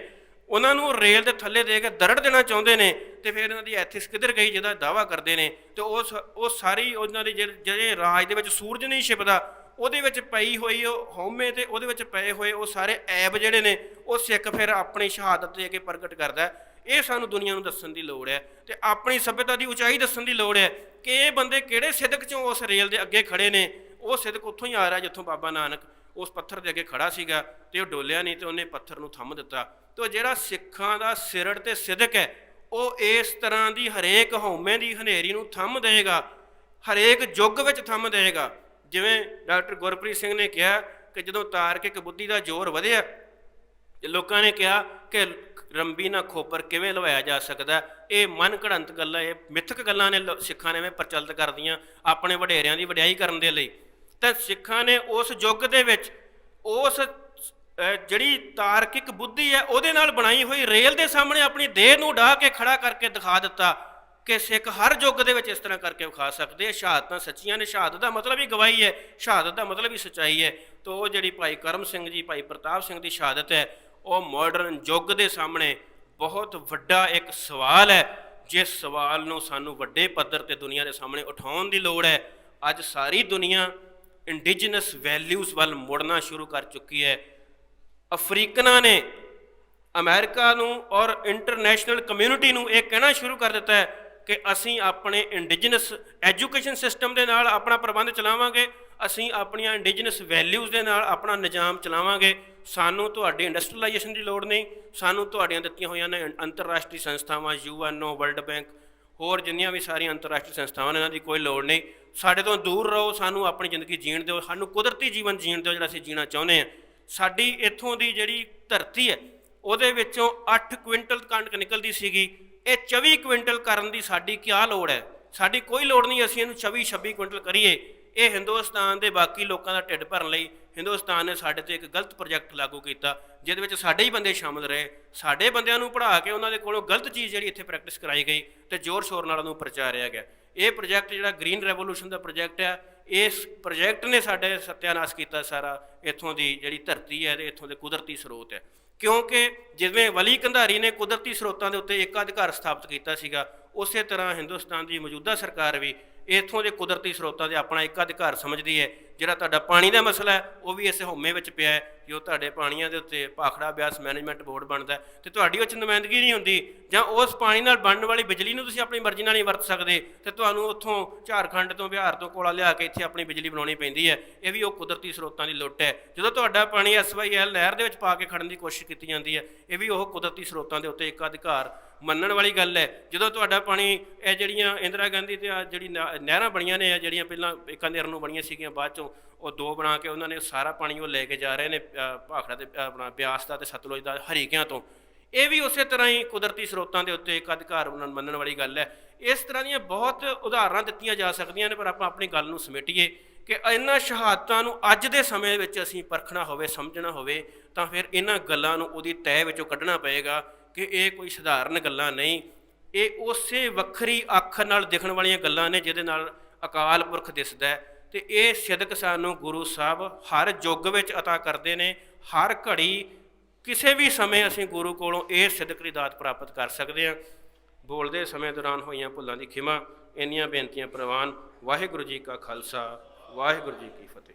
ਉਹਨਾਂ ਨੂੰ ਰੇਲ ਦੇ ਥੱਲੇ ਦੇ ਕੇ ਦਰੜ ਦੇਣਾ ਚਾਹੁੰਦੇ ਨੇ। ਤੇ ਫਿਰ ਇਹਨਾਂ ਦੀ ਐਥਿਕਸ ਕਿੱਧਰ ਗਈ ਜਿਹਦਾ ਦਾਅਵਾ ਕਰਦੇ ਨੇ। ਤੇ ਉਹ ਸਾਰੀ ਉਹਨਾਂ ਦੀ ਜਿਹੜੇ ਰਾਜ ਦੇ ਵਿੱਚ ਸੂਰਜ ਨਹੀਂ ਛਿਪਦਾ ਉਹਦੇ ਵਿੱਚ ਪਈ ਹੋਈ ਉਹ ਹਉਮੈ ਤੇ ਉਹਦੇ ਵਿੱਚ ਪਏ ਹੋਏ ਉਹ ਸਾਰੇ ਐਬ ਜਿਹੜੇ ਨੇ ਉਹ ਸਿੱਖ ਫਿਰ ਆਪਣੀ ਸ਼ਹਾਦਤ ਦੇ ਕੇ ਪ੍ਰਗਟ ਕਰਦਾ। ਇਹ ਸਾਨੂੰ ਦੁਨੀਆ ਨੂੰ ਦੱਸਣ ਦੀ ਲੋੜ ਹੈ ਤੇ ਆਪਣੀ ਸੱਭਿਅਤਾ ਦੀ ਉਚਾਈ ਦੱਸਣ ਦੀ ਲੋੜ ਹੈ ਕਿ ਇਹ ਬੰਦੇ ਕਿਹੜੇ ਸਿਦਕ 'ਚੋਂ ਉਸ ਰੇਲ ਦੇ ਅੱਗੇ ਖੜੇ ਨੇ। ਉਹ ਸਿਦਕ ਉੱਥੋਂ ਹੀ ਆ ਰਿਹਾ ਜਿੱਥੋਂ ਬਾਬਾ ਨਾਨਕ ਉਸ ਪੱਥਰ ਦੇ ਅੱਗੇ ਖੜਾ ਸੀਗਾ ਤੇ ਉਹ ਡੋਲਿਆ ਨਹੀਂ ਤੇ ਉਹਨੇ ਪੱਥਰ ਨੂੰ ਥੰਮ ਦਿੱਤਾ। ਤੇ ਜਿਹੜਾ ਸਿੱਖਾਂ ਦਾ ਸਿਰੜ ਤੇ ਸਿਦਕ ਹੈ ਉਹ ਇਸ ਤਰ੍ਹਾਂ ਦੀ ਹਰੇਕ ਹਉਮੈ ਦੀ ਹਨੇਰੀ ਨੂੰ ਥੰਮ ਦੇਗਾ, ਹਰੇਕ ਯੁੱਗ ਵਿੱਚ ਥੰਮ ਦੇਗਾ। ਜਿਵੇਂ ਡਾਕਟਰ ਗੁਰਪ੍ਰੀਤ ਸਿੰਘ ਨੇ ਕਿਹਾ ਕਿ ਜਦੋਂ ਤਾਰਕਿਕ ਬੁੱਧੀ ਦਾ ਜ਼ੋਰ ਵਧਿਆ ਤੇ ਲੋਕਾਂ ਨੇ ਕਿਹਾ ਕਿ ਰੰਬੀ ਨਾ ਖੋਪਰ ਕਿਵੇਂ ਲਵਾਇਆ ਜਾ ਸਕਦਾ। ਇਹ ਮਨ ਘੜੰਤ ਗੱਲਾਂ, ਇਹ ਮਿੱਥਕ ਗੱਲਾਂ ਨੇ ਸਿੱਖਾਂ ਨੇ ਪ੍ਰਚਲਿਤ ਕਰਦੀਆਂ ਆਪਣੇ ਵਡੇਰਿਆਂ ਦੀ ਵਡਿਆਈ ਕਰਨ ਦੇ ਲਈ। ਤਾਂ ਸਿੱਖਾਂ ਨੇ ਉਸ ਯੁੱਗ ਦੇ ਵਿੱਚ ਉਸ ਜਿਹੜੀ ਤਾਰਕਿਕ ਬੁੱਧੀ ਹੈ ਉਹਦੇ ਨਾਲ ਬਣਾਈ ਹੋਈ ਰੇਲ ਦੇ ਸਾਹਮਣੇ ਆਪਣੀ ਦੇਹ ਨੂੰ ਢਾਹ ਕੇ ਖੜਾ ਕਰਕੇ ਦਿਖਾ ਦਿੱਤਾ ਕਿ ਸਿੱਖ ਹਰ ਯੁੱਗ ਦੇ ਵਿੱਚ ਇਸ ਤਰ੍ਹਾਂ ਕਰਕੇ ਵਿਖਾ ਸਕਦੇ। ਸ਼ਹਾਦਤਾਂ ਸੱਚੀਆਂ ਨੇ, ਸ਼ਹਾਦਤ ਦਾ ਮਤਲਬ ਹੀ ਗਵਾਹੀ ਹੈ, ਸ਼ਹਾਦਤ ਦਾ ਮਤਲਬ ਹੀ ਸੱਚਾਈ ਹੈ। ਤਾਂ ਉਹ ਜਿਹੜੀ ਭਾਈ ਕਰਮ ਸਿੰਘ ਜੀ, ਭਾਈ ਪ੍ਰਤਾਪ ਸਿੰਘ ਦੀ ਸ਼ਹਾਦਤ ਹੈ ਉਹ ਮਾਡਰਨ ਯੁੱਗ ਦੇ ਸਾਹਮਣੇ ਬਹੁਤ ਵੱਡਾ ਇੱਕ ਸਵਾਲ ਹੈ, ਜਿਸ ਸਵਾਲ ਨੂੰ ਸਾਨੂੰ ਵੱਡੇ ਪੱਧਰ 'ਤੇ ਦੁਨੀਆ ਦੇ ਸਾਹਮਣੇ ਉਠਾਉਣ ਦੀ ਲੋੜ ਹੈ। ਅੱਜ ਸਾਰੀ ਦੁਨੀਆ ਇੰਡੀਜਨਸ ਵੈਲਿਊਜ਼ ਵੱਲ ਮੁੜਨਾ ਸ਼ੁਰੂ ਕਰ ਚੁੱਕੀ ਹੈ। ਅਫਰੀਕਨਾਂ ਨੇ ਅਮਰੀਕਾ ਨੂੰ ਔਰ ਇੰਟਰਨੈਸ਼ਨਲ ਕਮਿਊਨਿਟੀ ਨੂੰ ਇਹ ਕਹਿਣਾ ਸ਼ੁਰੂ ਕਰ ਦਿੱਤਾ ਹੈ ਕਿ ਅਸੀਂ ਆਪਣੇ ਇੰਡੀਜਨਸ ਐਜੂਕੇਸ਼ਨ ਸਿਸਟਮ ਦੇ ਨਾਲ ਆਪਣਾ ਪ੍ਰਬੰਧ ਚਲਾਵਾਂਗੇ, ਅਸੀਂ ਆਪਣੀਆਂ ਇੰਡੀਜਨਸ ਵੈਲਿਊਜ਼ ਦੇ ਨਾਲ ਆਪਣਾ ਨਿਜ਼ਾਮ ਚਲਾਵਾਂਗੇ। ਸਾਨੂੰ ਤੁਹਾਡੀ ਇੰਡਸਟਰੀਲਾਈਜੇਸ਼ਨ ਦੀ ਲੋੜ ਨਹੀਂ, ਸਾਨੂੰ ਤੁਹਾਡੀਆਂ ਦਿੱਤੀਆਂ ਹੋਈਆਂ ਨੇ ਅੰਤਰਰਾਸ਼ਟਰੀ ਸੰਸਥਾਵਾਂ, UNO, ਵਰਲਡ ਬੈਂਕ, ਹੋਰ ਜਿੰਨੀਆਂ ਵੀ ਸਾਰੀਆਂ ਅੰਤਰਰਾਸ਼ਟਰੀ ਸੰਸਥਾਵਾਂ ਨੇ ਇਹਨਾਂ ਦੀ ਕੋਈ ਲੋੜ ਨਹੀਂ। ਸਾਡੇ ਤੋਂ ਦੂਰ ਰਹੋ, ਸਾਨੂੰ ਆਪਣੀ ਜ਼ਿੰਦਗੀ ਜੀਣ ਦਿਓ, ਸਾਨੂੰ ਕੁਦਰਤੀ ਜੀਵਨ ਜੀਣ ਦਿਓ ਜਿਹੜਾ ਅਸੀਂ ਜੀਣਾ ਚਾਹੁੰਦੇ ਹਾਂ। ਸਾਡੀ ਇੱਥੋਂ ਦੀ ਜਿਹੜੀ ਧਰਤੀ ਹੈ ਉਹਦੇ ਵਿੱਚੋਂ 8 ਕੁਇੰਟਲ ਕਣਕ ਨਿਕਲਦੀ ਸੀਗੀ ਇਹ 24 ਕੁਇੰਟਲ ਕਰਨ ਦੀ ਸਾਡੀ ਕੀ ਲੋੜ ਹੈ? ਸਾਡੀ ਕੋਈ ਲੋੜ ਨਹੀਂ ਅਸੀਂ ਇਹਨੂੰ 26 ਕੁਇੰਟਲ ਕਰੀਏ। ਇਹ ਹਿੰਦੁਸਤਾਨ ਦੇ ਬਾਕੀ ਲੋਕਾਂ ਦਾ ਢਿੱਡ ਭਰਨ ਲਈ ਹਿੰਦੁਸਤਾਨ ਨੇ ਸਾਡੇ 'ਤੇ ਇੱਕ ਗਲਤ ਪ੍ਰੋਜੈਕਟ ਲਾਗੂ ਕੀਤਾ, ਜਿਹਦੇ ਵਿੱਚ ਸਾਡੇ ਹੀ ਬੰਦੇ ਸ਼ਾਮਲ ਰਹੇ। ਸਾਡੇ ਬੰਦਿਆਂ ਨੂੰ ਪੜ੍ਹਾ ਕੇ ਉਹਨਾਂ ਦੇ ਕੋਲੋਂ ਗਲਤ ਚੀਜ਼ ਜਿਹੜੀ ਇੱਥੇ ਪ੍ਰੈਕਟਿਸ ਕਰਾਈ ਗਈ ਅਤੇ ਜ਼ੋਰ ਸ਼ੋਰ ਨਾਲ ਉਹਨੂੰ ਪ੍ਰਚਾਰਿਆ ਗਿਆ। ਇਹ ਪ੍ਰੋਜੈਕਟ ਜਿਹੜਾ ਗ੍ਰੀਨ ਰੈਵੋਲੂਸ਼ਨ ਦਾ ਪ੍ਰੋਜੈਕਟ ਆ, ਇਸ ਪ੍ਰੋਜੈਕਟ ਨੇ ਸਾਡੇ ਸੱਤਿਆਨਾਸ਼ ਕੀਤਾ ਸਾਰਾ ਇੱਥੋਂ ਦੀ ਜਿਹੜੀ ਧਰਤੀ ਹੈ ਅਤੇ ਇੱਥੋਂ ਦੇ ਕੁਦਰਤੀ ਸਰੋਤ ਹੈ। ਕਿਉਂਕਿ ਜਿਵੇਂ ਵਲੀ ਕੰਧਾਰੀ ਨੇ ਕੁਦਰਤੀ ਸਰੋਤਾਂ ਦੇ ਉੱਤੇ ਏਕਾਧਿਕਾਰ ਸਥਾਪਿਤ ਕੀਤਾ ਸੀਗਾ, ਉਸੇ ਤਰ੍ਹਾਂ ਹਿੰਦੁਸਤਾਨ ਦੀ ਮੌਜੂਦਾ ਸਰਕਾਰ ਵੀ ਇੱਥੋਂ ਦੇ ਕੁਦਰਤੀ ਸਰੋਤਾਂ ਦੇ ਆਪਣਾ ਏਕਾਧਿਕਾਰ ਸਮਝਦੀ ਹੈ। ਜਿਹੜਾ ਤੁਹਾਡਾ ਪਾਣੀ ਦਾ ਮਸਲਾ ਹੈ ਉਹ ਵੀ ਇਸ ਹਉਮੈ ਵਿੱਚ ਪਿਆ ਹੈ ਕਿ ਉਹ ਤੁਹਾਡੇ ਪਾਣੀਆਂ ਦੇ ਉੱਤੇ ਭਾਖੜਾ ਬਿਆਸ ਮੈਨੇਜਮੈਂਟ ਬੋਰਡ ਬਣਦਾ ਅਤੇ ਤੁਹਾਡੀ ਉਹ 'ਚ ਨੁਮਾਇੰਦਗੀ ਨਹੀਂ ਹੁੰਦੀ, ਜਾਂ ਉਸ ਪਾਣੀ ਨਾਲ ਬਣਨ ਵਾਲੀ ਬਿਜਲੀ ਨੂੰ ਤੁਸੀਂ ਆਪਣੀ ਮਰਜ਼ੀ ਨਾਲ ਨਹੀਂ ਵਰਤ ਸਕਦੇ ਅਤੇ ਤੁਹਾਨੂੰ ਉੱਥੋਂ ਝਾਰਖੰਡ ਤੋਂ ਬਿਹਾਰ ਤੋਂ ਕੋਲਾ ਲਿਆ ਕੇ ਇੱਥੇ ਆਪਣੀ ਬਿਜਲੀ ਬਣਾਉਣੀ ਪੈਂਦੀ ਹੈ। ਇਹ ਵੀ ਉਹ ਕੁਦਰਤੀ ਸਰੋਤਾਂ ਦੀ ਲੁੱਟ ਹੈ। ਜਦੋਂ ਤੁਹਾਡਾ ਪਾਣੀ SYL ਨਹਿਰ ਦੇ ਵਿੱਚ ਪਾ ਕੇ ਖੜਨ ਦੀ ਕੋਸ਼ਿਸ਼ ਕੀਤੀ ਜਾਂਦੀ ਹੈ, ਇਹ ਵੀ ਉਹ ਕੁਦਰਤੀ ਸਰੋਤਾਂ ਦੇ ਉੱਤੇ ਏਕਾਧਿਕਾਰ ਮੰਨਣ ਵਾਲੀ ਗੱਲ ਹੈ। ਜਦੋਂ ਤੁਹਾਡਾ ਪਾਣੀ ਇਹ ਜਿਹੜੀਆਂ ਇੰਦਰਾ ਗਾਂਧੀ ਅਤੇ ਜਿਹੜੀ ਨਹਿਰਾਂ ਬਣੀਆਂ ਨੇ, ਜਿਹੜੀਆਂ ਪਹਿਲਾਂ ਬੀਕਾਨੇਰ ਨੂੰ ਬਣੀਆਂ ਸੀਗੀਆਂ, ਬਾਅਦ 'ਚੋਂ ਉਹ ਦੋ ਬਣਾ ਕੇ ਉਹਨਾਂ ਨੇ ਸਾਰਾ ਪਾਣੀ ਉਹ ਲੈ ਕੇ ਜਾ ਰਹੇ ਨੇ ਭਾਖੜਾ ਦੇ ਆਪਣਾ ਬਿਆਸ ਦਾ ਅਤੇ ਸਤਲੁਜ ਦਾ ਹਰੀਕਿਆਂ ਤੋਂ। ਇਹ ਵੀ ਉਸੇ ਤਰ੍ਹਾਂ ਹੀ ਕੁਦਰਤੀ ਸਰੋਤਾਂ ਦੇ ਉੱਤੇ ਇੱਕ ਅਧਿਕਾਰ ਮੰਨਣ ਵਾਲੀ ਗੱਲ ਹੈ। ਇਸ ਤਰ੍ਹਾਂ ਦੀਆਂ ਬਹੁਤ ਉਦਾਹਰਨਾਂ ਦਿੱਤੀਆਂ ਜਾ ਸਕਦੀਆਂ ਨੇ, ਪਰ ਆਪਾਂ ਆਪਣੀ ਗੱਲ ਨੂੰ ਸਮੇਟੀਏ ਕਿ ਇਹਨਾਂ ਸ਼ਹਾਦਤਾਂ ਨੂੰ ਅੱਜ ਦੇ ਸਮੇਂ ਵਿੱਚ ਅਸੀਂ ਪਰਖਣਾ ਹੋਵੇ, ਸਮਝਣਾ ਹੋਵੇ, ਤਾਂ ਫਿਰ ਇਹਨਾਂ ਗੱਲਾਂ ਨੂੰ ਉਹਦੀ ਤਹਿ ਵਿੱਚੋਂ ਕੱਢਣਾ ਪਏਗਾ ਕਿ ਇਹ ਕੋਈ ਸਧਾਰਨ ਗੱਲਾਂ ਨਹੀਂ, ਇਹ ਉਸੇ ਵੱਖਰੀ ਅੱਖ ਨਾਲ ਦਿਖਣ ਵਾਲੀਆਂ ਗੱਲਾਂ ਨੇ ਜਿਹਦੇ ਨਾਲ ਅਕਾਲ ਪੁਰਖ ਦਿਸਦਾ ਹੈ। ਅਤੇ ਇਹ ਸਿਦਕ ਸਾਨੂੰ ਗੁਰੂ ਸਾਹਿਬ ਹਰ ਯੁੱਗ ਵਿੱਚ ਅਤਾ ਕਰਦੇ ਨੇ। ਹਰ ਘੜੀ ਕਿਸੇ ਵੀ ਸਮੇਂ ਅਸੀਂ ਗੁਰੂ ਕੋਲੋਂ ਇਹ ਸਿਦਕ ਦੀ ਦਾਤ ਪ੍ਰਾਪਤ ਕਰ ਸਕਦੇ ਹਾਂ। ਬੋਲਦੇ ਸਮੇਂ ਦੌਰਾਨ ਹੋਈਆਂ ਭੁੱਲਾਂ ਦੀ ਖਿਮਾ। ਇੰਨੀਆਂ ਬੇਨਤੀਆਂ ਪ੍ਰਵਾਨ। ਵਾਹਿਗੁਰੂ ਜੀ ਕਾ ਖਾਲਸਾ, ਵਾਹਿਗੁਰੂ ਜੀ ਕੀ ਫਤਿਹ।